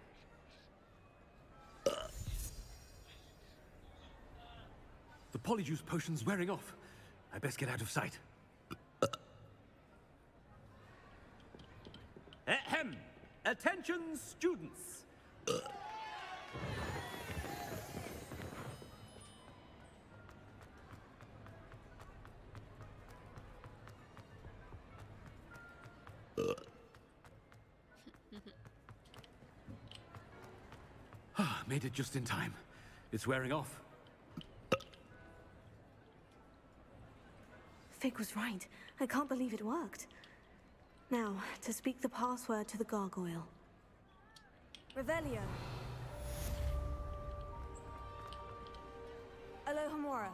The polyjuice potion's wearing off. I best get out of sight. Ahem! Attention, students! Made it just in time. It's wearing off. Fig was right. I can't believe it worked. Now, to speak the password to the gargoyle. Revelio. Alohomora.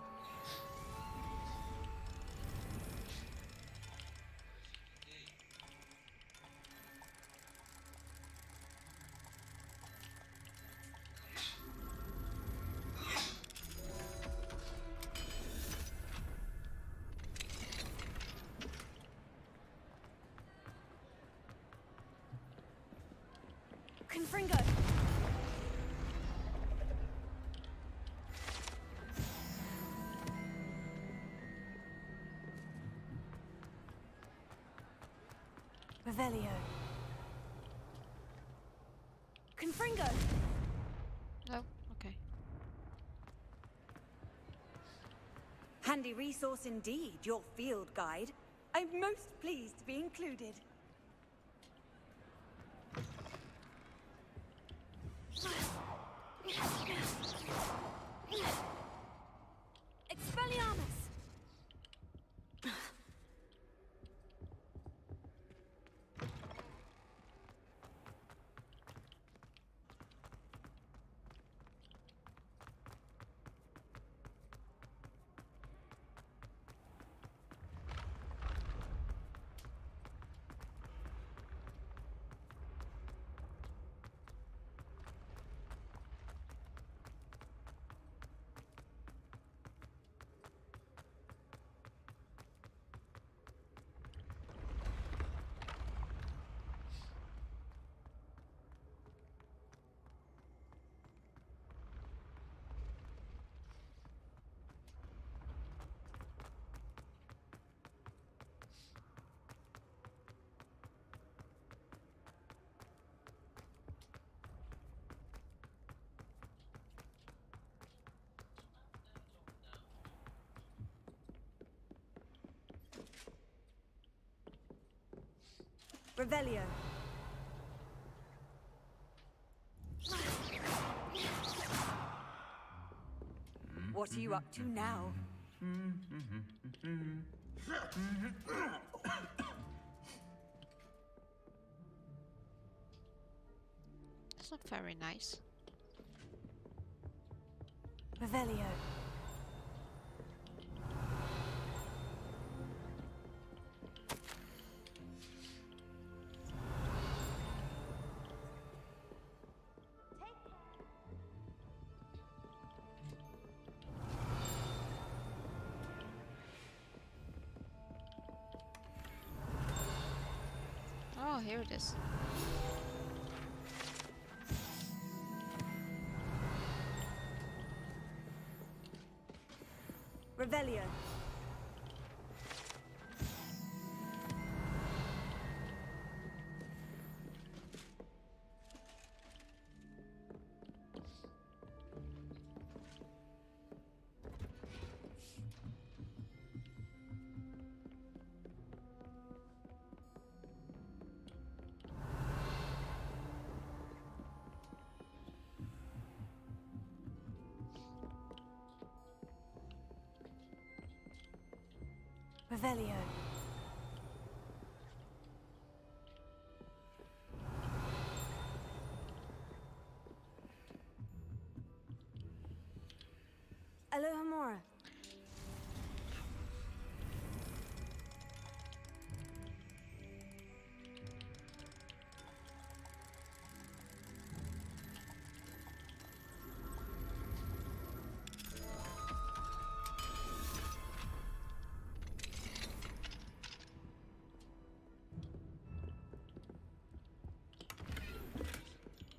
Confringo. Revelio. Confringo. No, okay. Handy resource indeed, your field guide. I'm most pleased to be included. Expelliarmus! Revelio. What are you up to now? That's not very nice. Revelio. Oh, here it is. Revelio. Revelio. Alohomora.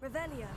Revelio.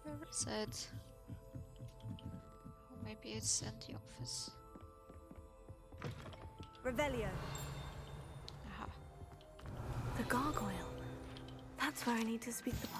Where is it? Oh, maybe it's in the office. Revelio. Aha. The gargoyle. That's where I need to speak the pass.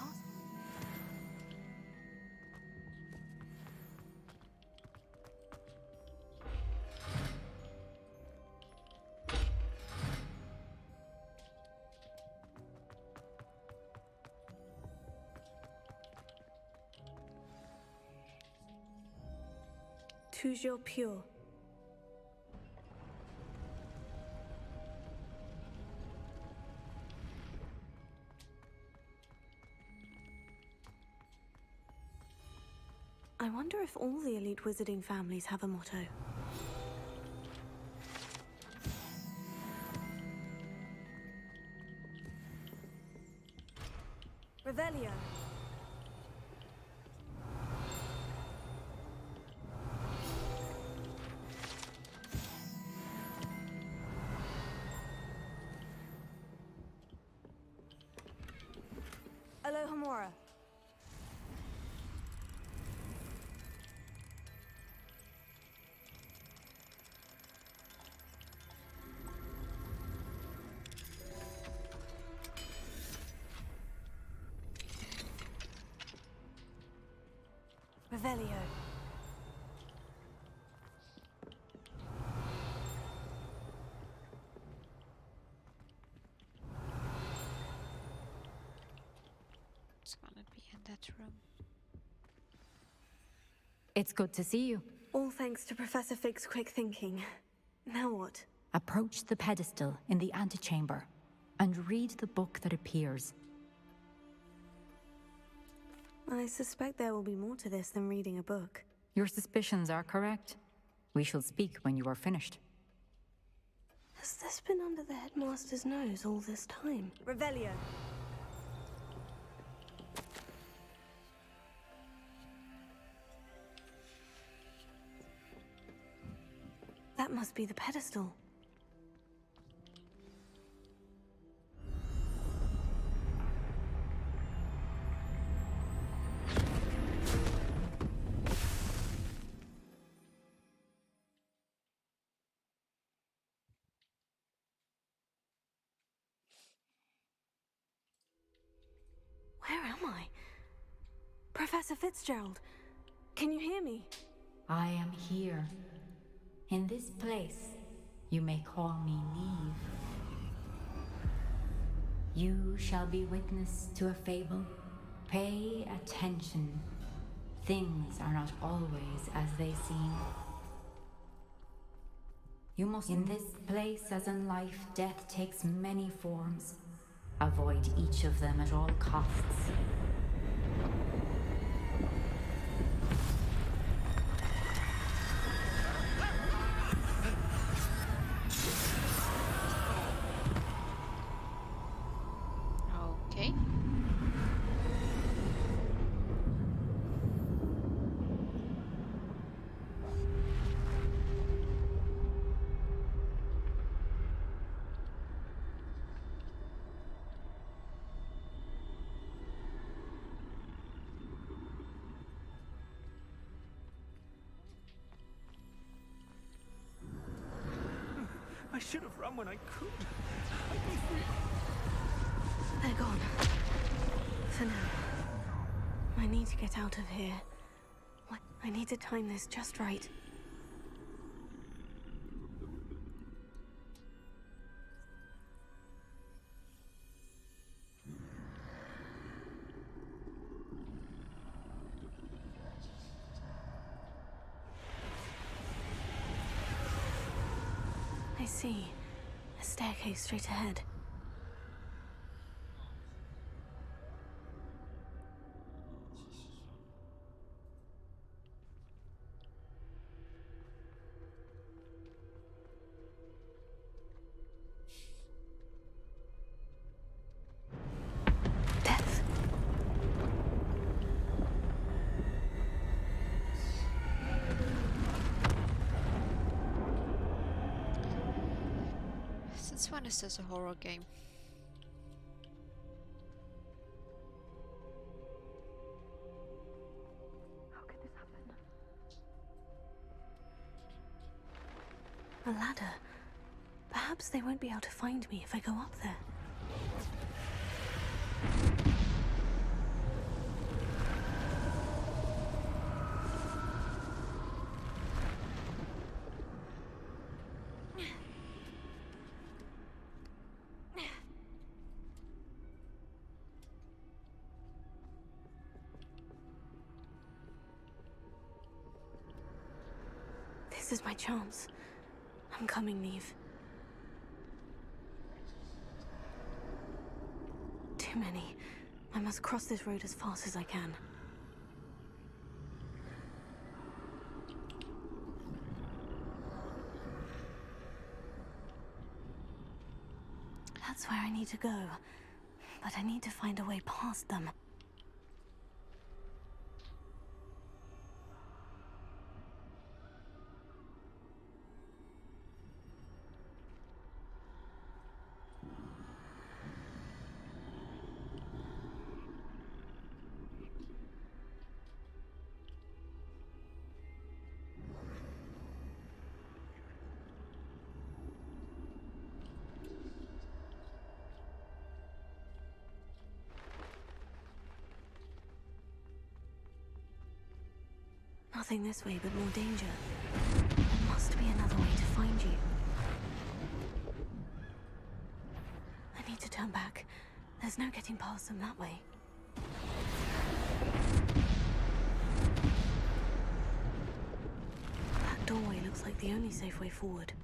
Toujours pure. I wonder if all the elite wizarding families have a motto. Revelio. Alohomora. Revelio. It's gonna be in that room. It's good to see you. All thanks to Professor Fig's quick thinking. Now what? Approach the pedestal in the antechamber and read the book that appears. I suspect there will be more to this than reading a book. Your suspicions are correct. We shall speak when you are finished. Has this been under the headmaster's nose all this time? Revelio. That must be the pedestal. Professor Fitzgerald, can you hear me? I am here. In this place, you may call me Neve. You shall be witness to a fable. Pay attention. Things are not always as they seem. You must, in this place as in life, death takes many forms. Avoid each of them at all costs. Okay. I should have run when I could. They're gone. For now. I need to get out of here. I need to time this just right. I see. A staircase straight ahead. Death. Since when is this a horror game? How could this happen? A ladder. Perhaps they won't be able to find me if I go up there. This is my chance. I'm coming, Neve. Too many. I must cross this road as fast as I can. That's where I need to go. But I need to find a way past them. Nothing this way but more danger. There must be another way to find you. I need to turn back. There's no getting past them that way. That doorway looks like the only safe way forward.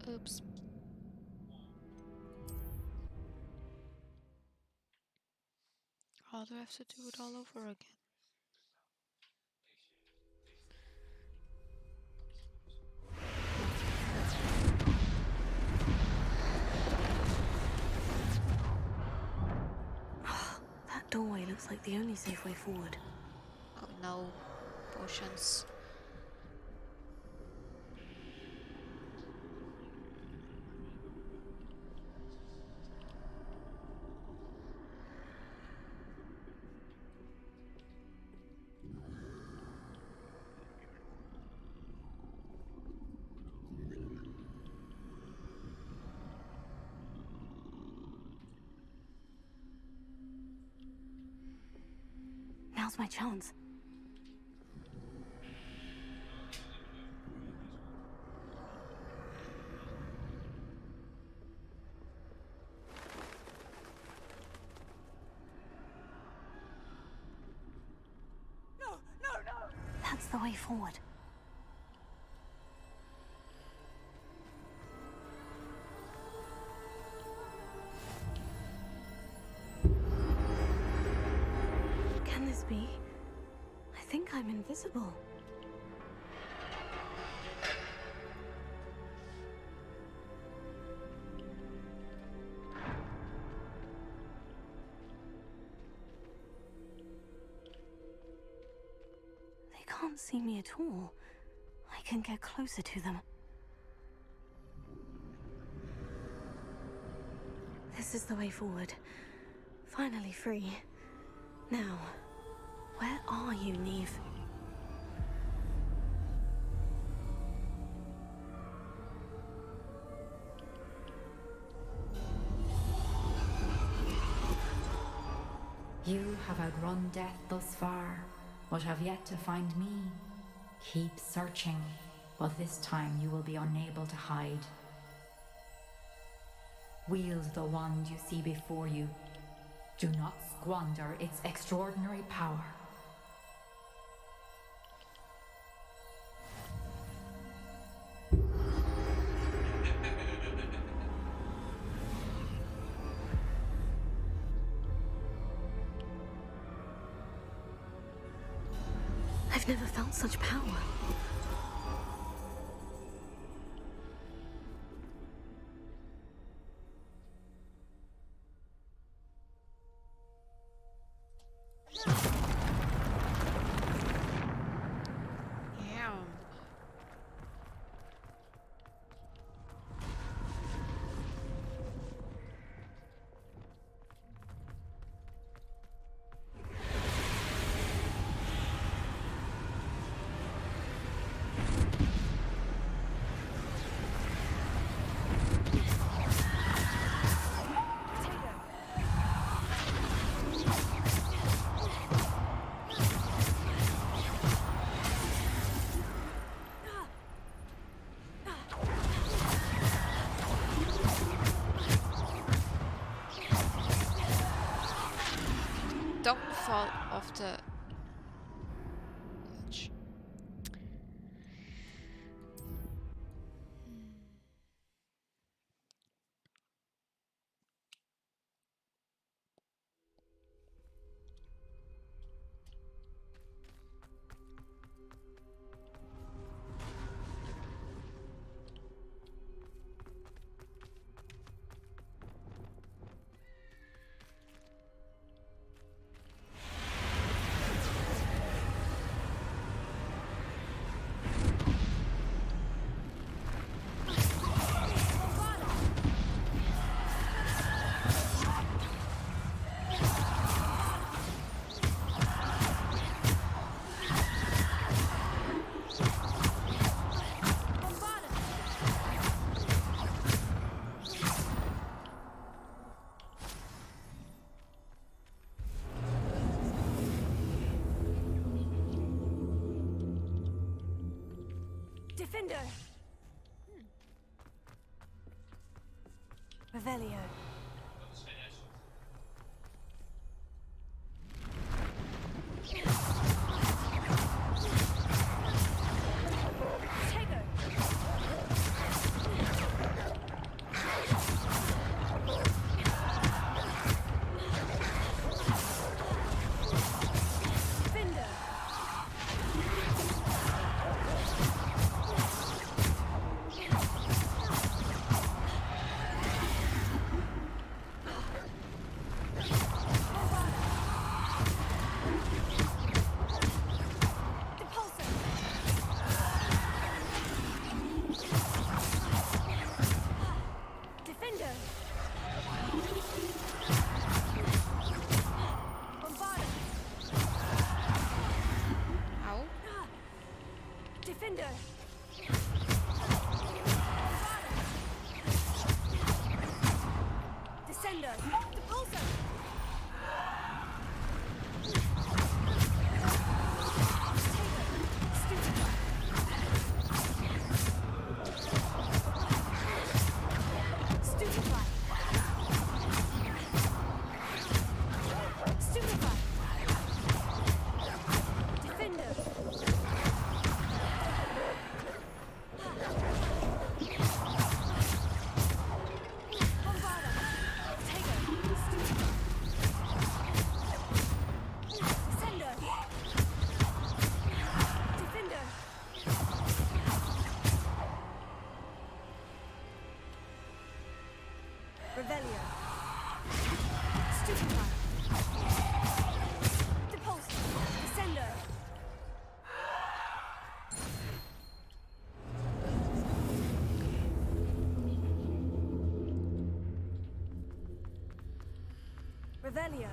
Oops. Oh, do I have to do it all over again? That doorway looks like the only safe way forward. Oh no. Potions. Now's my chance. No, no, no! That's the way forward. Can this be? I think I'm invisible. They can't see me at all. I can get closer to them. This is the way forward. Finally free. Now, where are you, Neve? You have outrun death thus far, but have yet to find me. Keep searching, but this time you will be unable to hide. Wield the wand you see before you. Do not squander its extraordinary power. I've never felt such power. Yeah. Don't fall off the edge. Defender! Revelio. Revelio.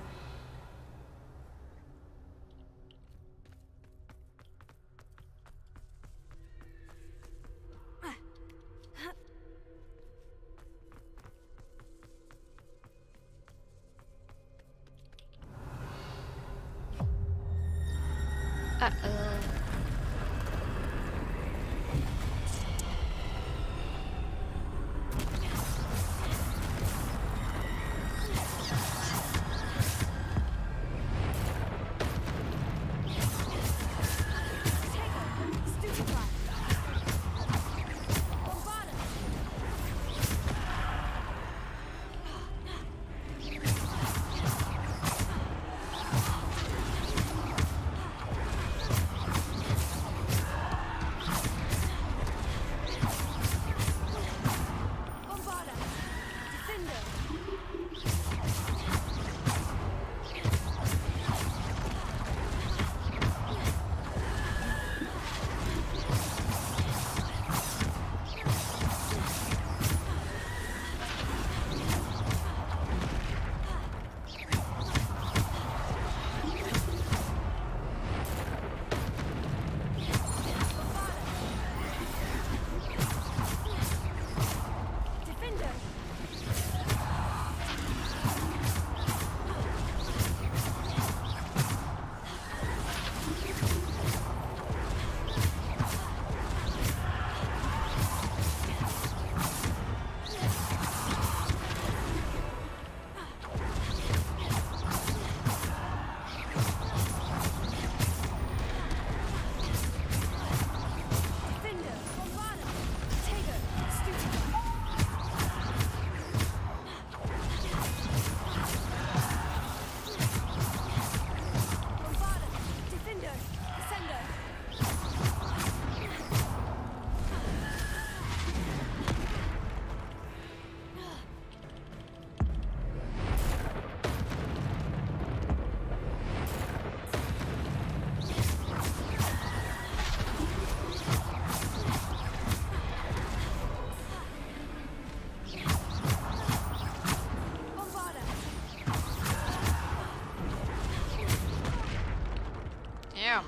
Yeah.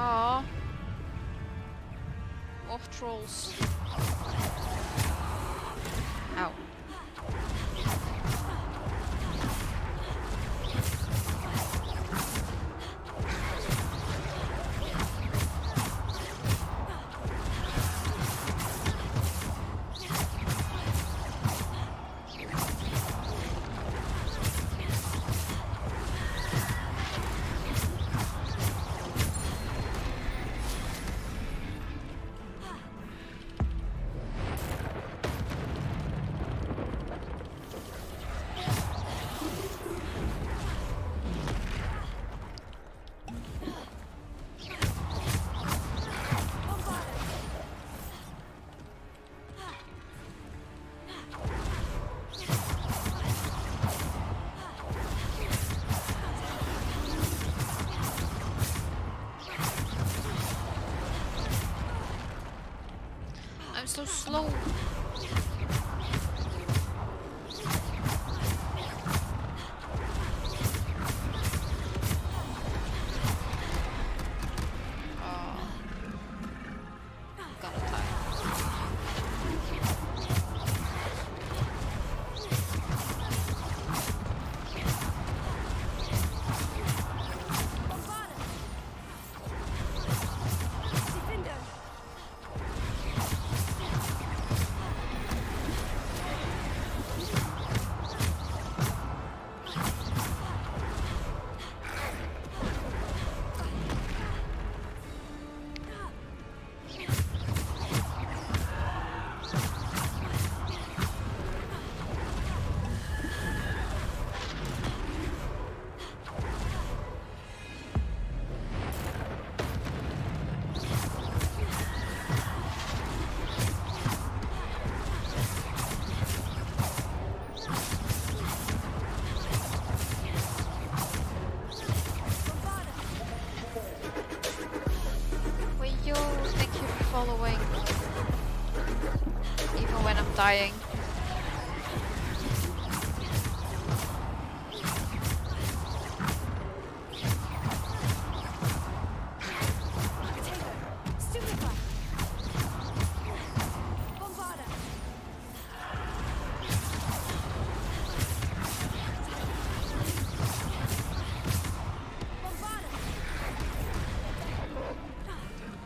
Aww. Off trolls. Ow. I'm so slow. dying.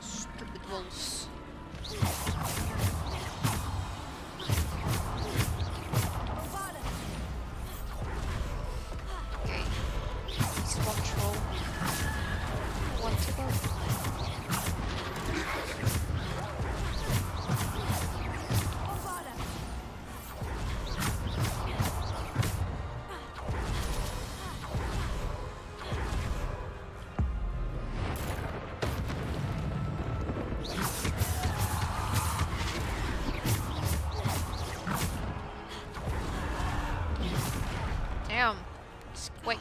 Stupid wolves. Okay. He's one troll. One to go. Damn, it's quick.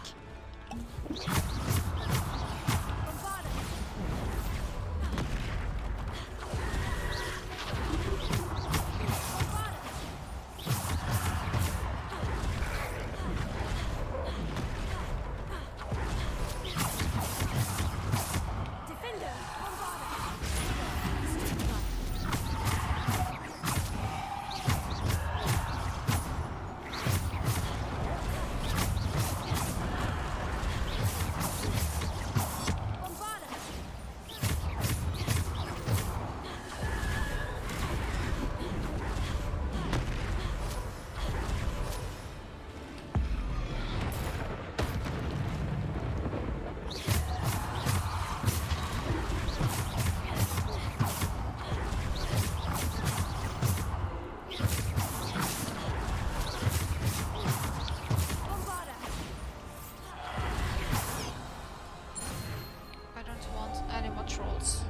I don't want any more trolls.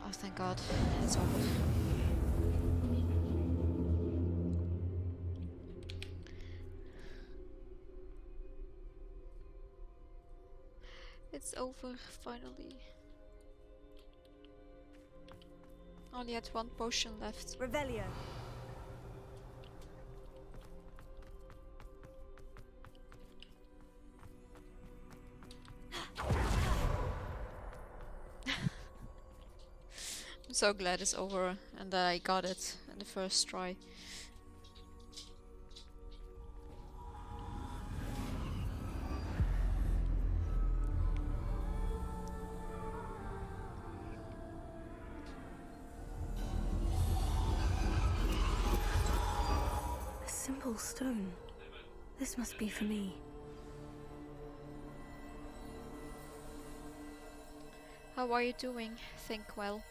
Oh, thank God, it's over. It's over, finally. Only had one potion left. Revelio. I'm so glad it's over and that I got it in the first try. A simple stone. This must be for me. How are you doing? Think well.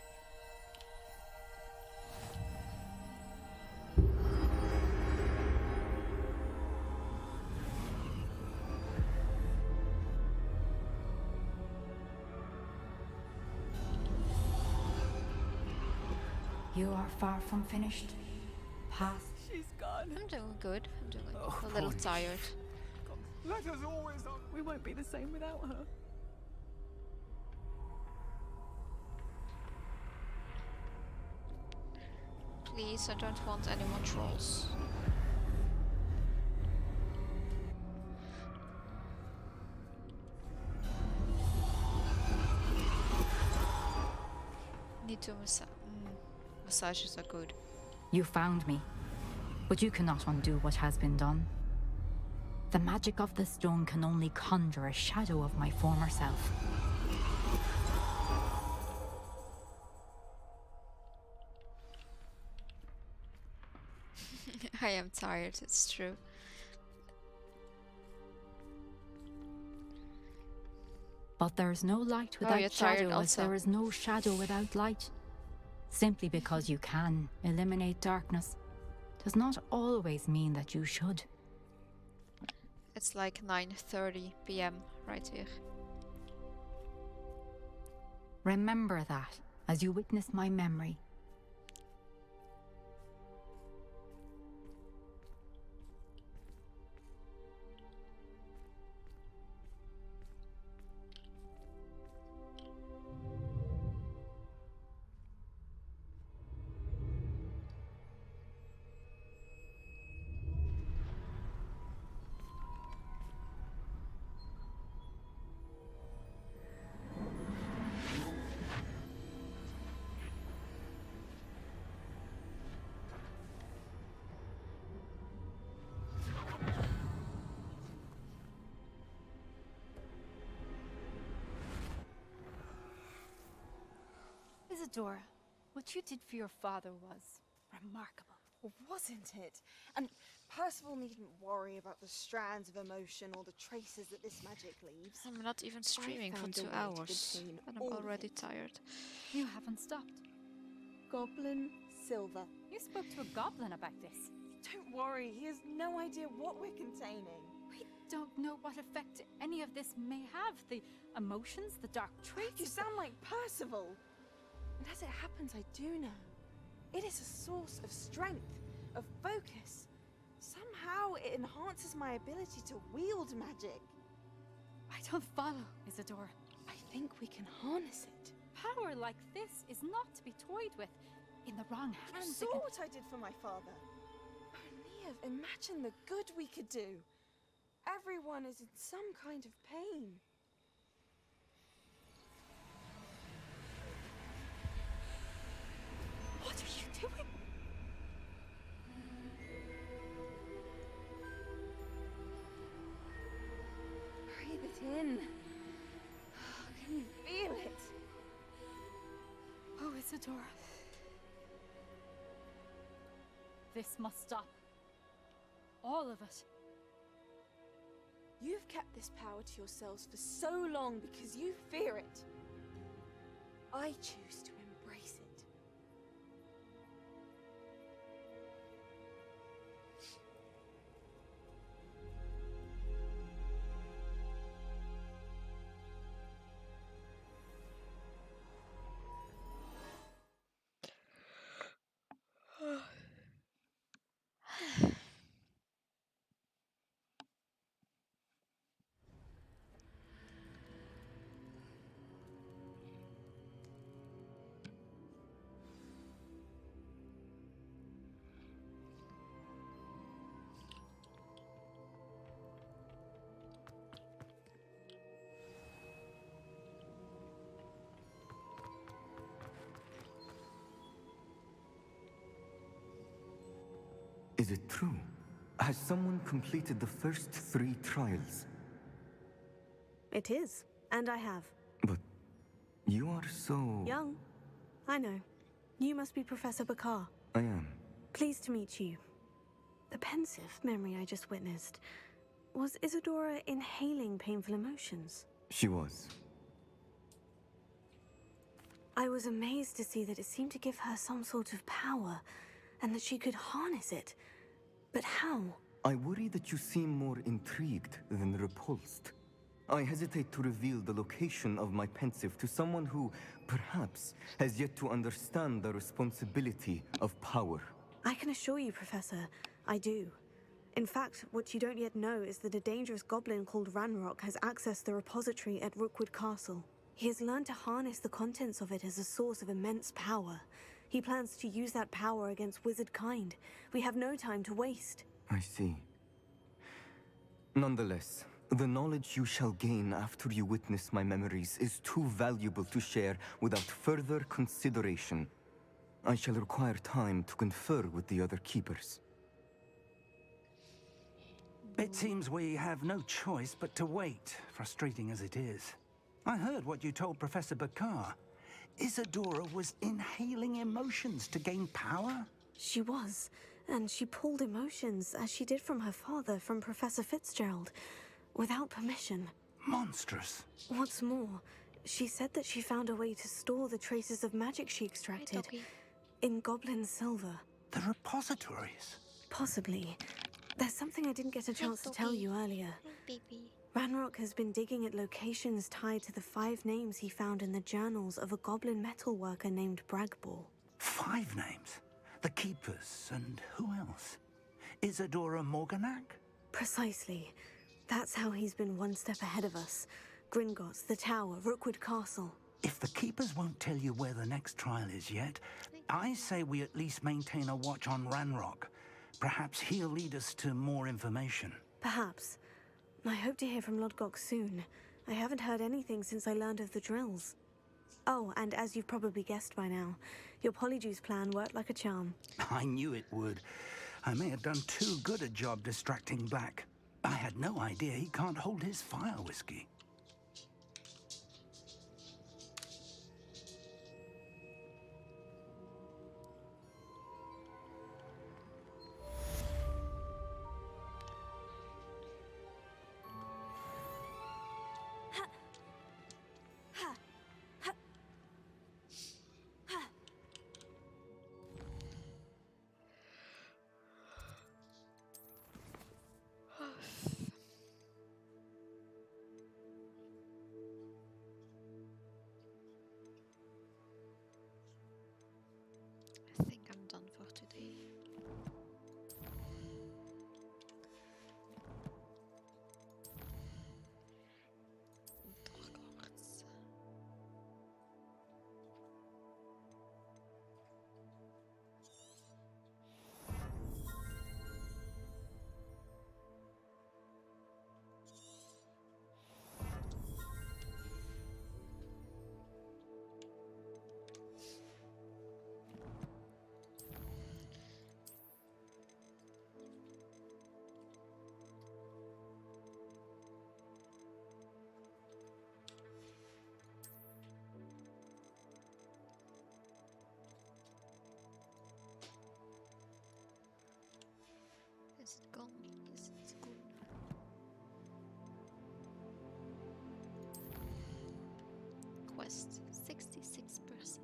You are far from finished. Past. She's gone. I'm doing good. I'm doing Oh, a little poor tired. Let us always. We won't be the same without her. Please, I don't want any more trolls. Need to massages are good. You found me, but you cannot undo what has been done. The magic of the stone can only conjure a shadow of my former self. I am tired, it's true. But there is no light Oh, without you're tired shadow, as also. there is no shadow without light. Simply because you can eliminate darkness does not always mean that you should. It's like 9:30 p.m. right here. Remember that as you witness my memory. Isadora, what you did for your father was remarkable. Well, wasn't it? And Percival needn't worry about the strands of emotion or the traces that this magic leaves. I'm not even streaming for found a 2 way to hours, contain and I'm all of already it. tired. You haven't stopped. Goblin Silver. You spoke to a goblin about this. Don't worry, he has no idea what we're containing. We don't know what effect any of this may have. The emotions, the dark traits. You sound like Percival. And as it happens, I do know. It is a source of strength, of focus. Somehow it enhances my ability to wield magic. I don't follow, Isadora. I think we can harness it. Power like this is not to be toyed with. In the wrong You hands, saw what I did for my father. Only imagine the good we could do. Everyone is in some kind of pain. What are you doing? Breathe it in. Can you feel it? Oh, Isadora. This must stop. All of it. You've kept this power to yourselves for so long because you fear it. I choose to embrace it. Is it true? Has someone completed the first 3 trials? It is, and I have. But you are so... Young. I know. You must be Professor Bakar. I am. Pleased to meet you. The pensive memory I just witnessed. Was Isadora inhaling painful emotions? She was. I was amazed to see that it seemed to give her some sort of power, and that she could harness it. But how? I worry that you seem more intrigued than repulsed. I hesitate to reveal the location of my pensive to someone who, perhaps, has yet to understand the responsibility of power. I can assure you, Professor, I do. In fact, what you don't yet know is that a dangerous goblin called Ranrock has accessed the repository at Rookwood Castle. He has learned to harness the contents of it as a source of immense power. He plans to use that power against wizard kind. We have no time to waste. I see. Nonetheless, the knowledge you shall gain after you witness my memories is too valuable to share without further consideration. I shall require time to confer with the other keepers. It seems we have no choice but to wait, frustrating as it is. I heard what you told Professor Bakar. Isadora was inhaling emotions to gain power? She was, and she pulled emotions, as she did from her father, from Professor Fitzgerald, without permission. Monstrous. What's more, she said that she found a way to store the traces of magic she extracted in goblin silver. The repositories? Possibly. There's something I didn't get a chance to tell you earlier. Ranrock has been digging at locations tied to the 5 names he found in the journals of a goblin metalworker named Bragball. 5 names? The Keepers, and who else? Isadora Morganac? Precisely. That's how he's been one step ahead of us. Gringotts, the Tower, Rookwood Castle. If the Keepers won't tell you where the next trial is yet, I say we at least maintain a watch on Ranrock. Perhaps he'll lead us to more information. Perhaps. I hope to hear from Lodgok soon. I haven't heard anything since I learned of the drills. Oh, and as you've probably guessed by now, your Polyjuice plan worked like a charm. I knew it would. I may have done too good a job distracting Black. I had no idea he can't hold his fire whiskey. Is it gone? Is it gone? Quest 66%.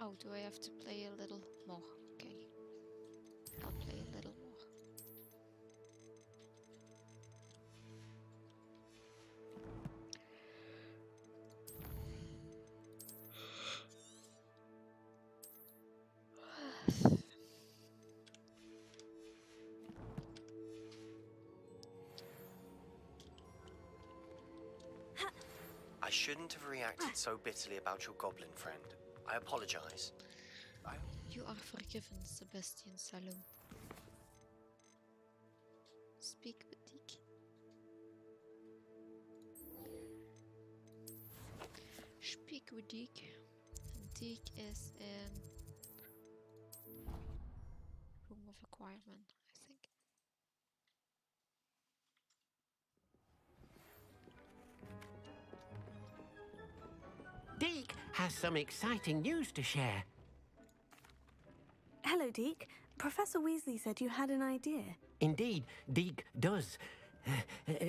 Oh, do I have to play a little more? Okay. I'll play a little more. I shouldn't have reacted so bitterly about your goblin friend. I apologize. You are forgiven, Sebastian Salom. Speak with Deek. Speak with Deek. Deek is in Room of Acquirement, I think. Deek has some exciting news to share. Hello, Deek. Professor Weasley said you had an idea. Indeed, Deek does.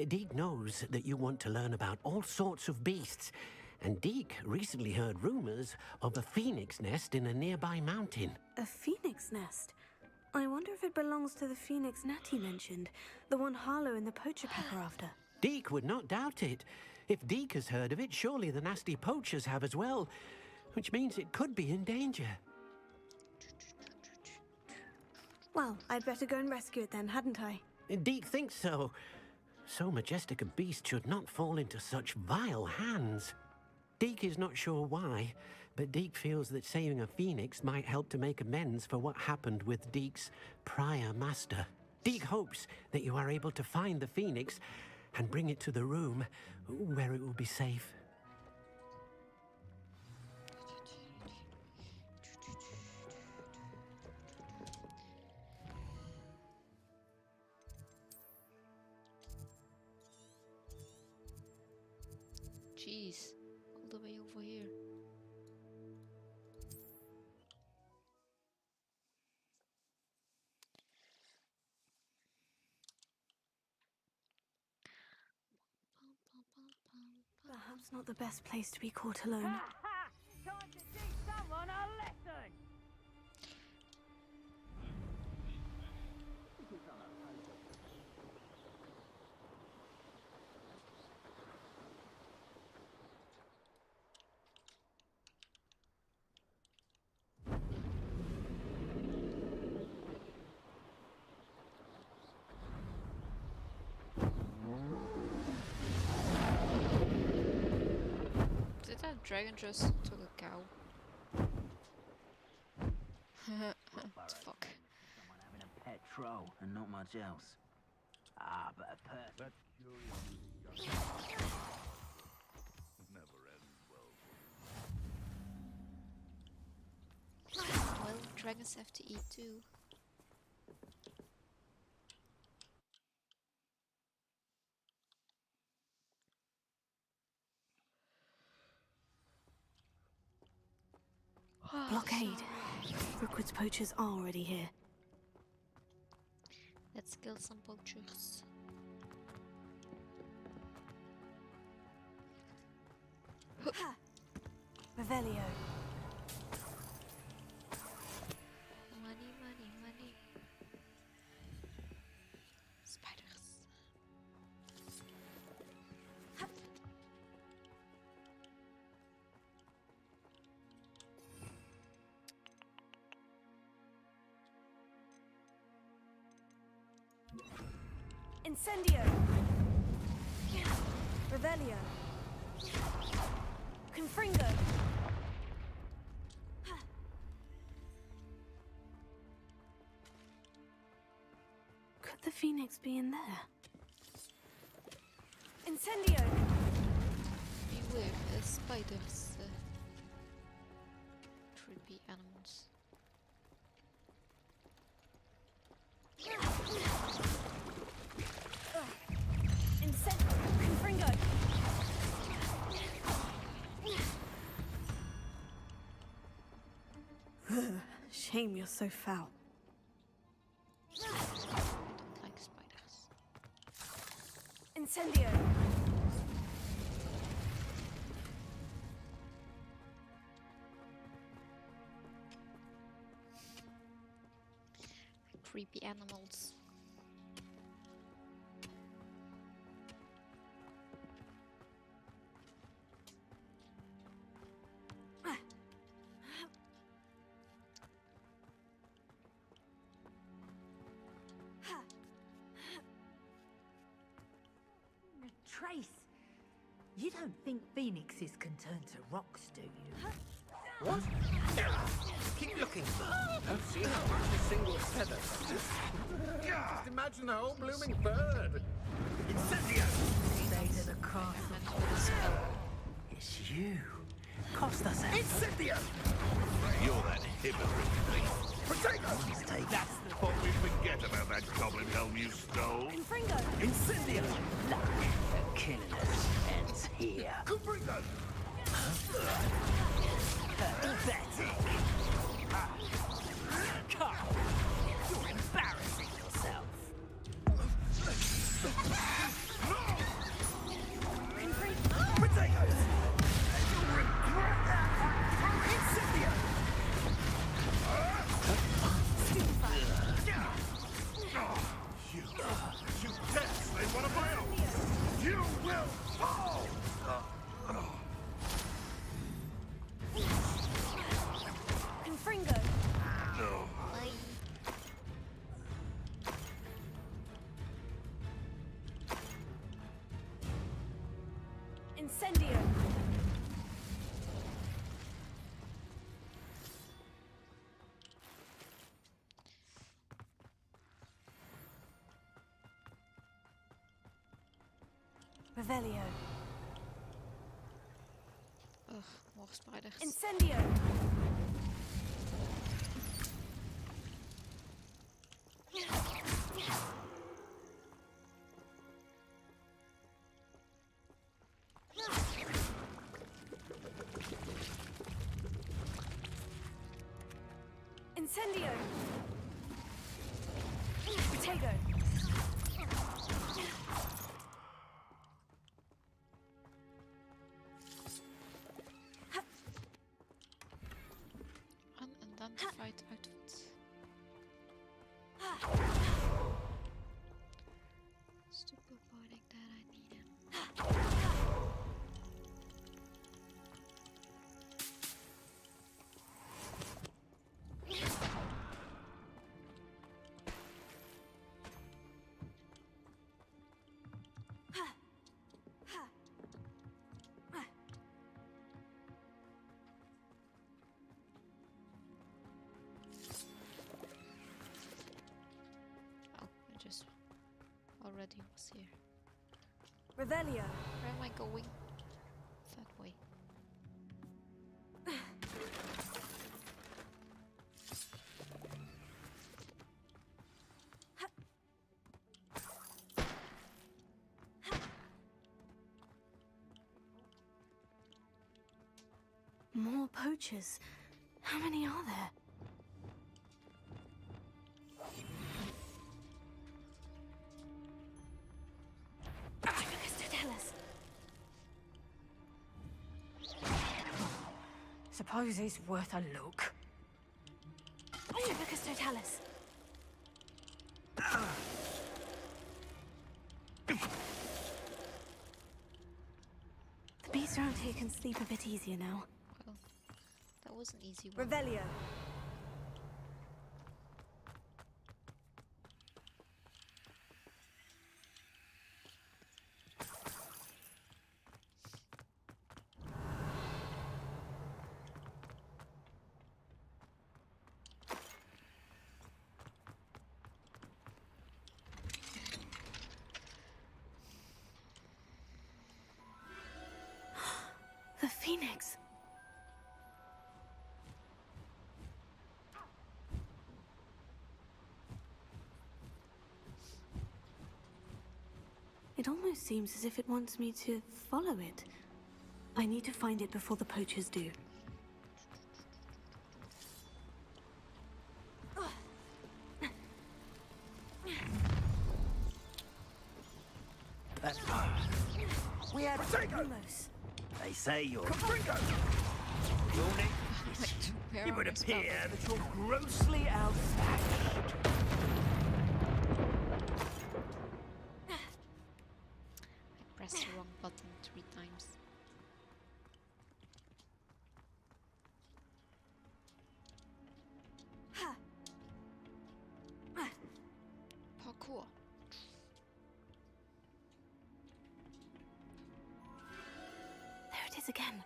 Deek knows that you want to learn about all sorts of beasts, and Deek recently heard rumors of a phoenix nest in a nearby mountain. A phoenix nest? I wonder if it belongs to the phoenix Natty mentioned, the one Harlow and the poacher pack are after. Deek would not doubt it. If Deek has heard of it, surely the nasty poachers have as well, which means it could be in danger. Well, I'd better go and rescue it then, hadn't I? Deek thinks so. So majestic a beast should not fall into such vile hands. Deek is not sure why, but Deek feels that saving a phoenix might help to make amends for what happened with Deek's prior master. Deek hopes that you are able to find the phoenix and bring it to the room where it will be safe. Jeez, all the way over here. Perhaps not the best place to be caught alone. Time to teach someone a lesson! Did that dragon just took a cow? What the fuck? Someone having a pet troll and not much else. Ah, but a person. Never ends well. Well, dragons have to eat too. Blockade. Rookwood's poachers are already here. Let's kill some poachers. Revelio. Money, money, money. Spiders. Incendio. Revelio. Confringo. Could the phoenix be in there? Incendio! Beware, spiders. Creepy animals. Confringo! Shame you're so foul. I don't like spiders. Incendio! Creepy animals. Trace, you don't think phoenixes can turn to rocks, do you? What? Keep looking. Don't see how much a single feather touches. Just imagine the whole blooming bird. Incendio! Stay to the castle. It's you. Cost us out. Incendio! You're that hypocrite. Potato! That's the thought we forget about that goblin helm you stole. Confringo! Incendio! Luck. The killing us ends here. Confringo! Pathetic. Come. You're embarrassing yourself. Potatoes! You'll regret that! Incendio! You dare slay one of my own! You will fall! Confringo! No. Incendio! Revelio. Ugh, more spiders. Incendio! Incendio! Potato! Unidentified outfits. Stupid boarding that I needed. Just already was here. Revelio. Where am I going? That way. More poachers. How many are there? Suppose it's worth a look. Tribicus totalis. The beasts around here can sleep a bit easier now. Well, that was an easy one. Revelio. phoenix. It almost seems as if it wants me to follow it. I need to find it before the poachers do. That's fine. We have Potato! They say you're... Your name? It would appear that you're grossly outmatched. I pressed the wrong button 3 times. Parkour. There it is again.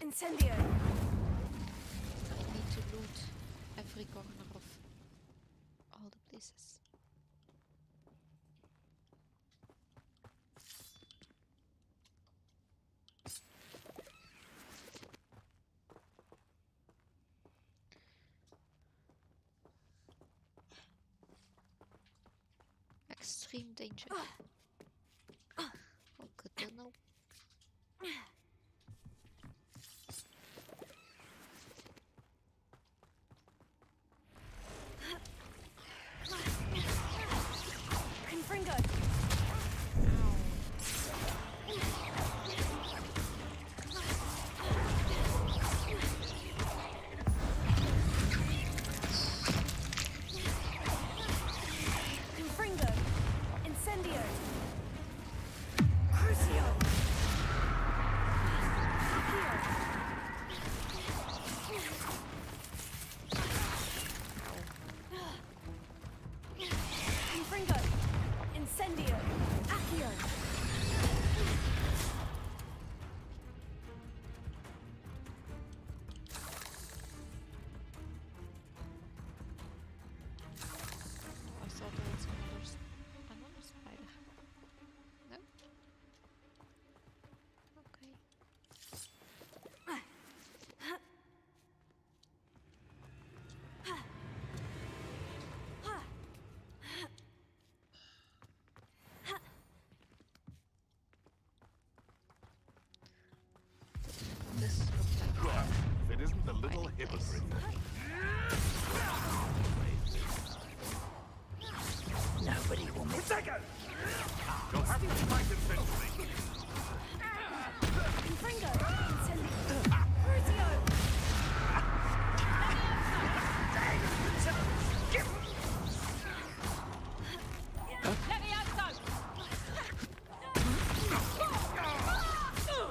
Incendio! I need to loot every corner of all the places. Extreme danger. Oh, good to know. Confringo! Confringo! Incendio! Crucio! Confringo! Incendio! Accio! I thought there was another spider. No? Okay. This looks like Well, if it isn't the little hypocrite. Nobody will miss it. You'll have to fight eventually. Confringo! Incendio! Crucio!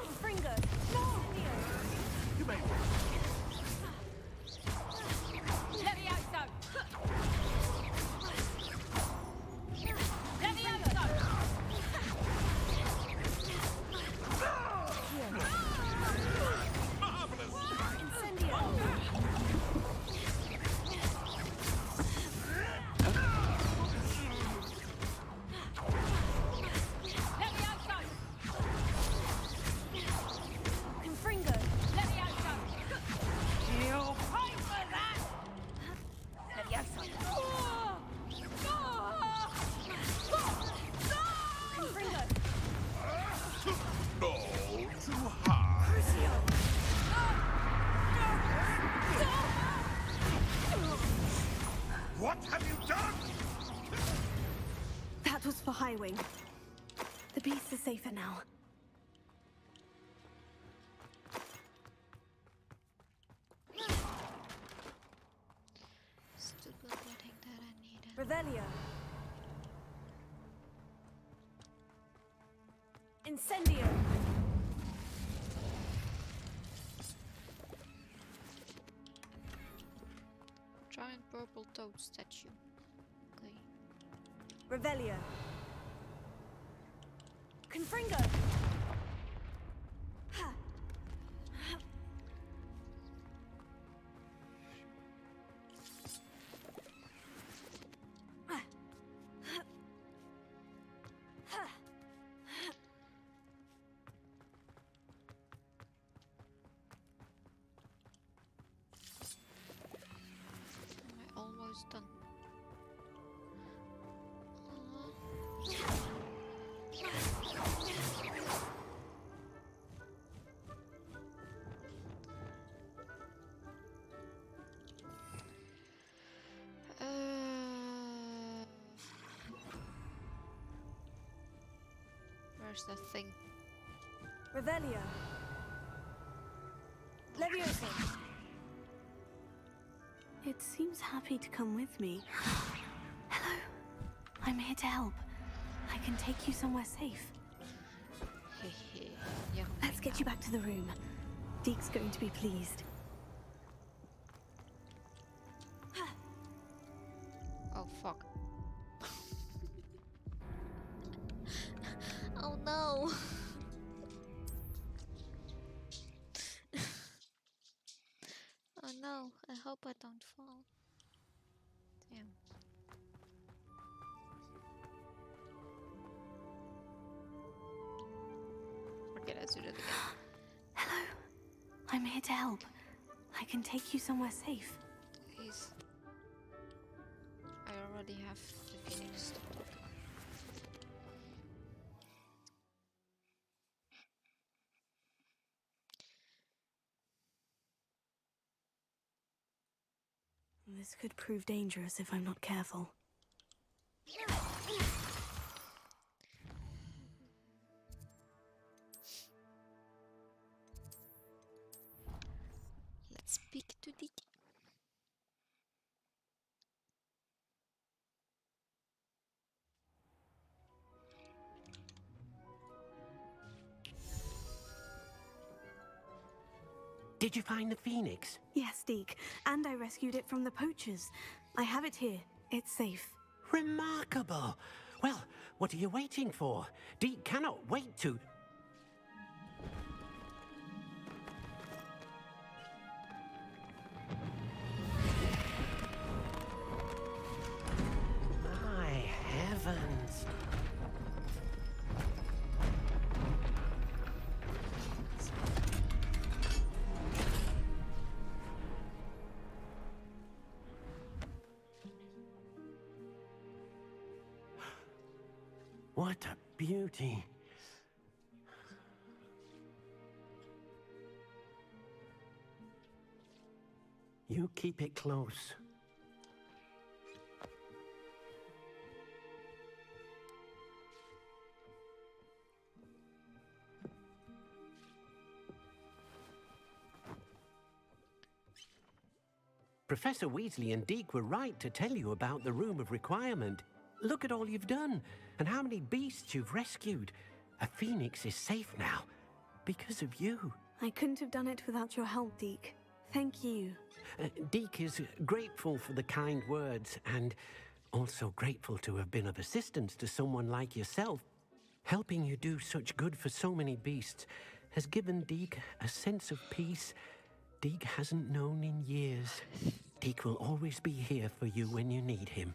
Confringo! Incendio! You may Confringo! You'll pay for that! Confringo! No, too hard. Crucio! What have you done? That was for Highwing. The beast is safer now. stupid wedding that I needed. Revelio! Incendio! Giant purple toad statue. Okay. Revelio. Confringo. Almost done. Where's that thing? Revelio. Leviosa. It seems happy to come with me. Hello. I'm here to help. I can take you somewhere safe. Yeah. Let's get you back to the room. Deke's going to be pleased. Oh fuck. Oh no. Oh no, I hope I don't fall. Damn. Okay, let's do that again. Hello. I'm here to help. I can take you somewhere safe. Please. I already have the Phoenix to talk to. This could prove dangerous if I'm not careful. Let's speak to Deke. Did you find the phoenix? Yes, Deke. And I rescued it from the poachers. I have it here. It's safe. Remarkable. Well, what are you waiting for? Deke cannot wait to... My heavens. What a beauty. You keep it close. Professor Weasley and Deke were right to tell you about the Room of Requirement. Look at all you've done, and how many beasts you've rescued. A phoenix is safe now, because of you. I couldn't have done it without your help, Deke. Thank you. Deke is grateful for the kind words, and also grateful to have been of assistance to someone like yourself. Helping you do such good for so many beasts has given Deke a sense of peace Deke hasn't known in years. Deke will always be here for you when you need him.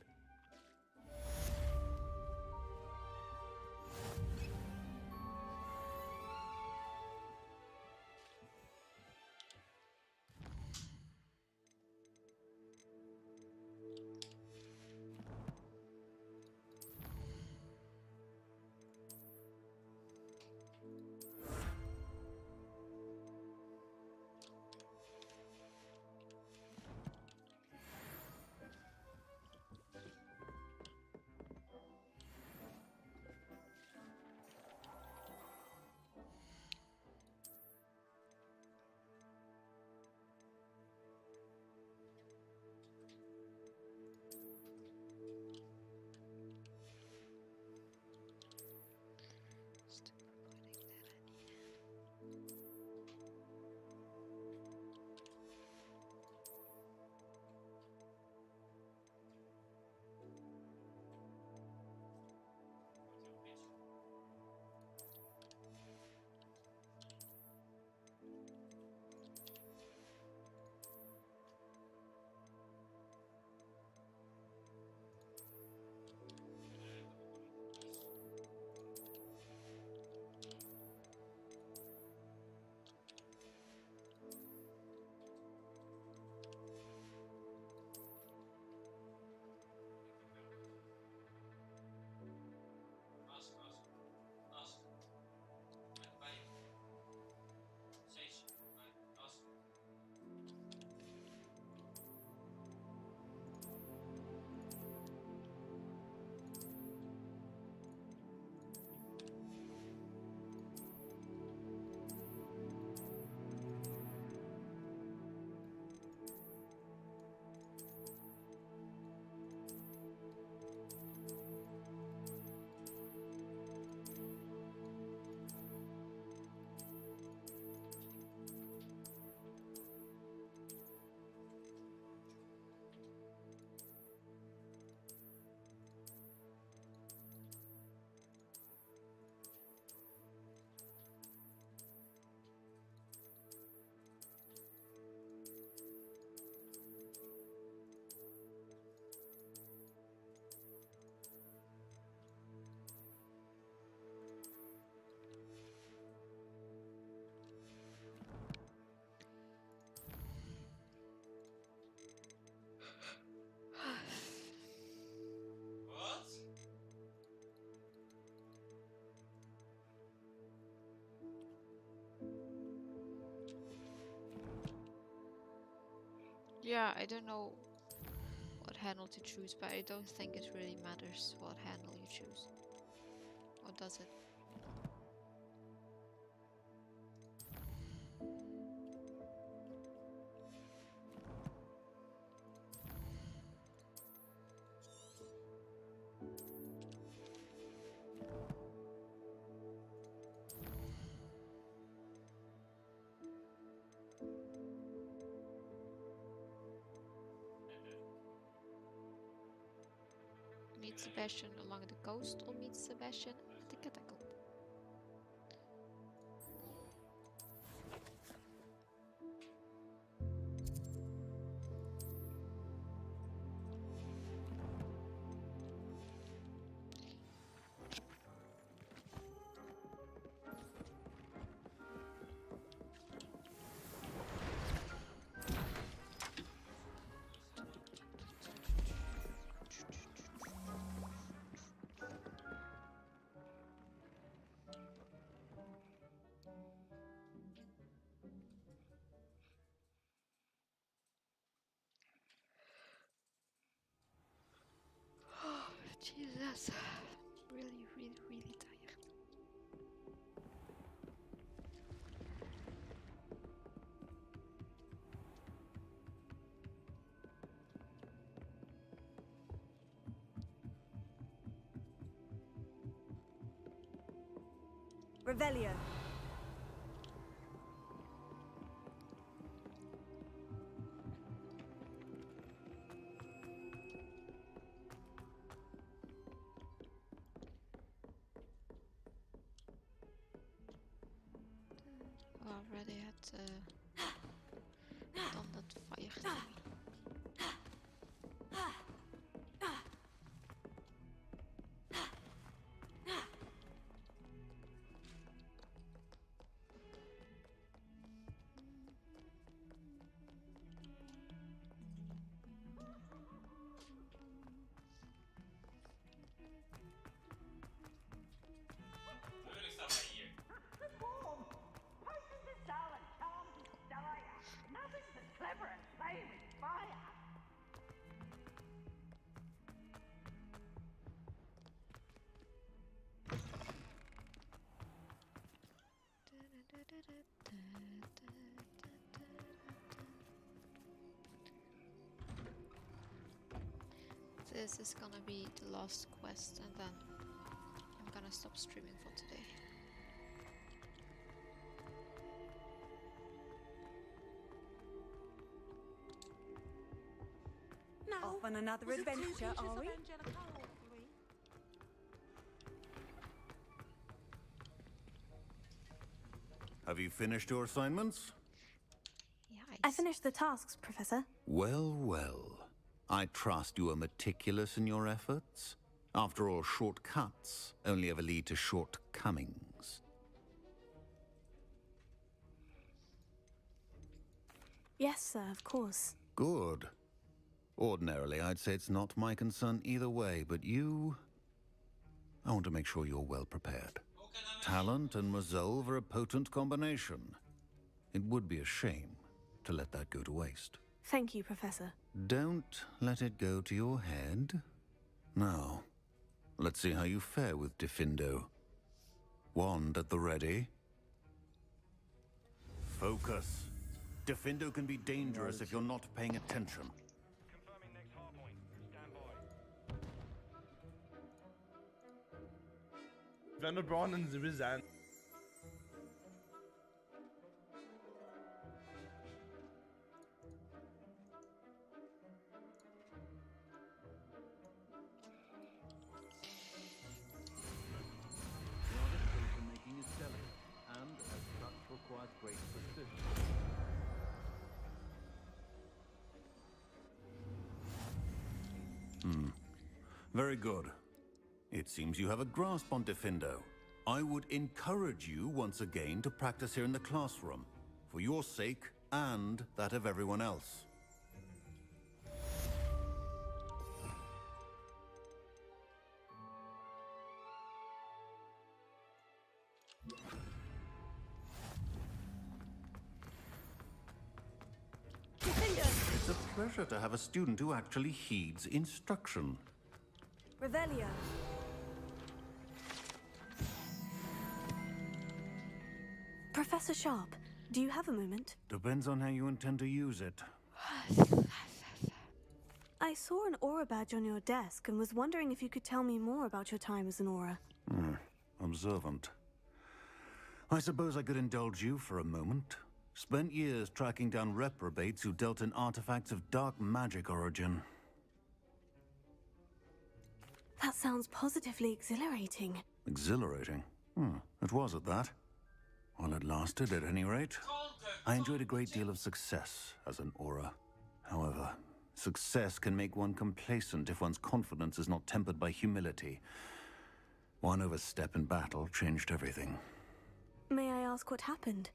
Yeah, I don't know what handle to choose, but I don't think it really matters what handle you choose. Or does it? Meet Sebastian along the coast or meet Sebastian at the catacomb? Oh, Jesus. Really, really, really tired. Revelio. I already had done that fire thingy. This is gonna be the last quest, and then I'm gonna stop streaming for today. Off on another adventure, are we? Have you finished your assignments? Yeah, I finished the tasks, Professor. Well, well. I trust you are meticulous in your efforts. After all, shortcuts only ever lead to shortcomings. Yes, sir, of course. Good. Ordinarily, I'd say it's not my concern either way, but you... I want to make sure you're well prepared. Talent and resolve are a potent combination. It would be a shame to let that go to waste. Thank you, Professor. Don't let it go to your head. Now, let's see how you fare with Diffindo. Wand at the ready. Focus. Diffindo can be dangerous if you're not paying attention. Venom Braun and the Rizan. Making is delicate, and as such requires great precision. Very good. It seems you have a grasp on Diffindo. I would encourage you once again to practice here in the classroom, for your sake and that of everyone else. Diffindo! It's a pleasure to have a student who actually heeds instruction. Revelio. Professor Sharp, do you have a moment? Depends on how you intend to use it. I saw an aura badge on your desk and was wondering if you could tell me more about your time as an aura. Observant. I suppose I could indulge you for a moment. Spent years tracking down reprobates who dealt in artifacts of dark magic origin. That sounds positively exhilarating. Exhilarating? It was at that. While it lasted, at any rate. I enjoyed a great deal of success as an aura. However, success can make one complacent if one's confidence is not tempered by humility. One overstep in battle changed everything. May I ask what happened?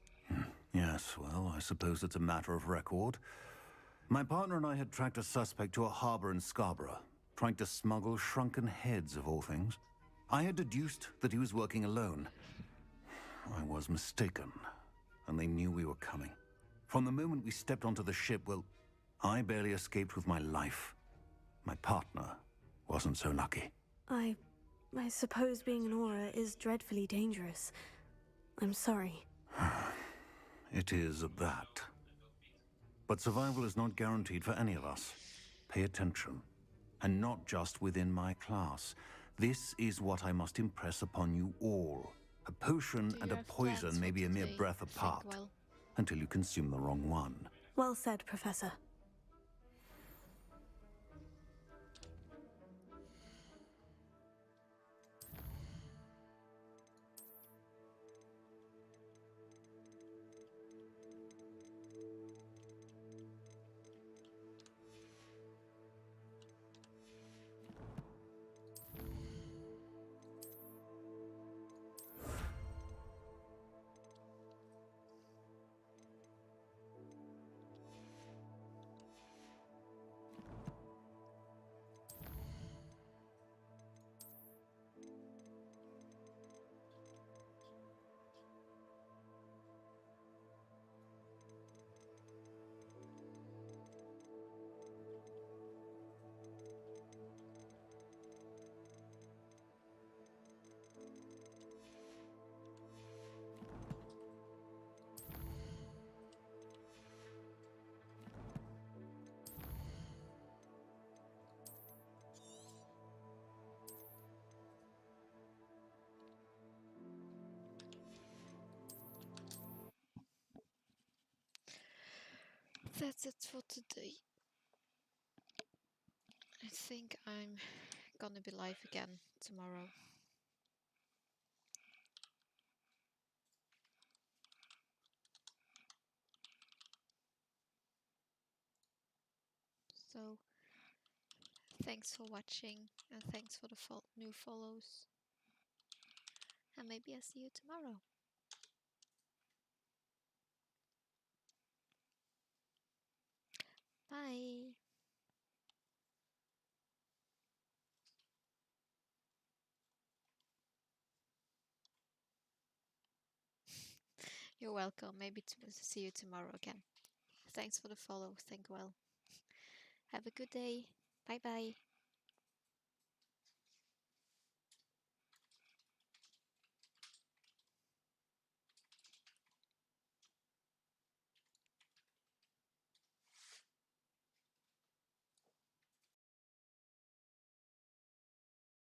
Yes, well, I suppose it's a matter of record. My partner and I had tracked a suspect to a harbor in Scarborough, trying to smuggle shrunken heads of all things. I had deduced that he was working alone. I was mistaken, and they knew we were coming. From the moment we stepped onto the ship, well, I barely escaped with my life. My partner wasn't so lucky. I suppose being an aura is dreadfully dangerous. I'm sorry. It is at that. But survival is not guaranteed for any of us. Pay attention. And not just within my class. This is what I must impress upon you all. A potion and a poison may be a mere breath apart, until you consume the wrong one. Well said, Professor. That's it for today. I think I'm gonna be live again tomorrow. So, thanks for watching and thanks for the new follows. And maybe I'll see you tomorrow. Bye. You're welcome. Maybe to see you tomorrow again. Thanks for the follow. Thank well. Have a good day. Bye bye.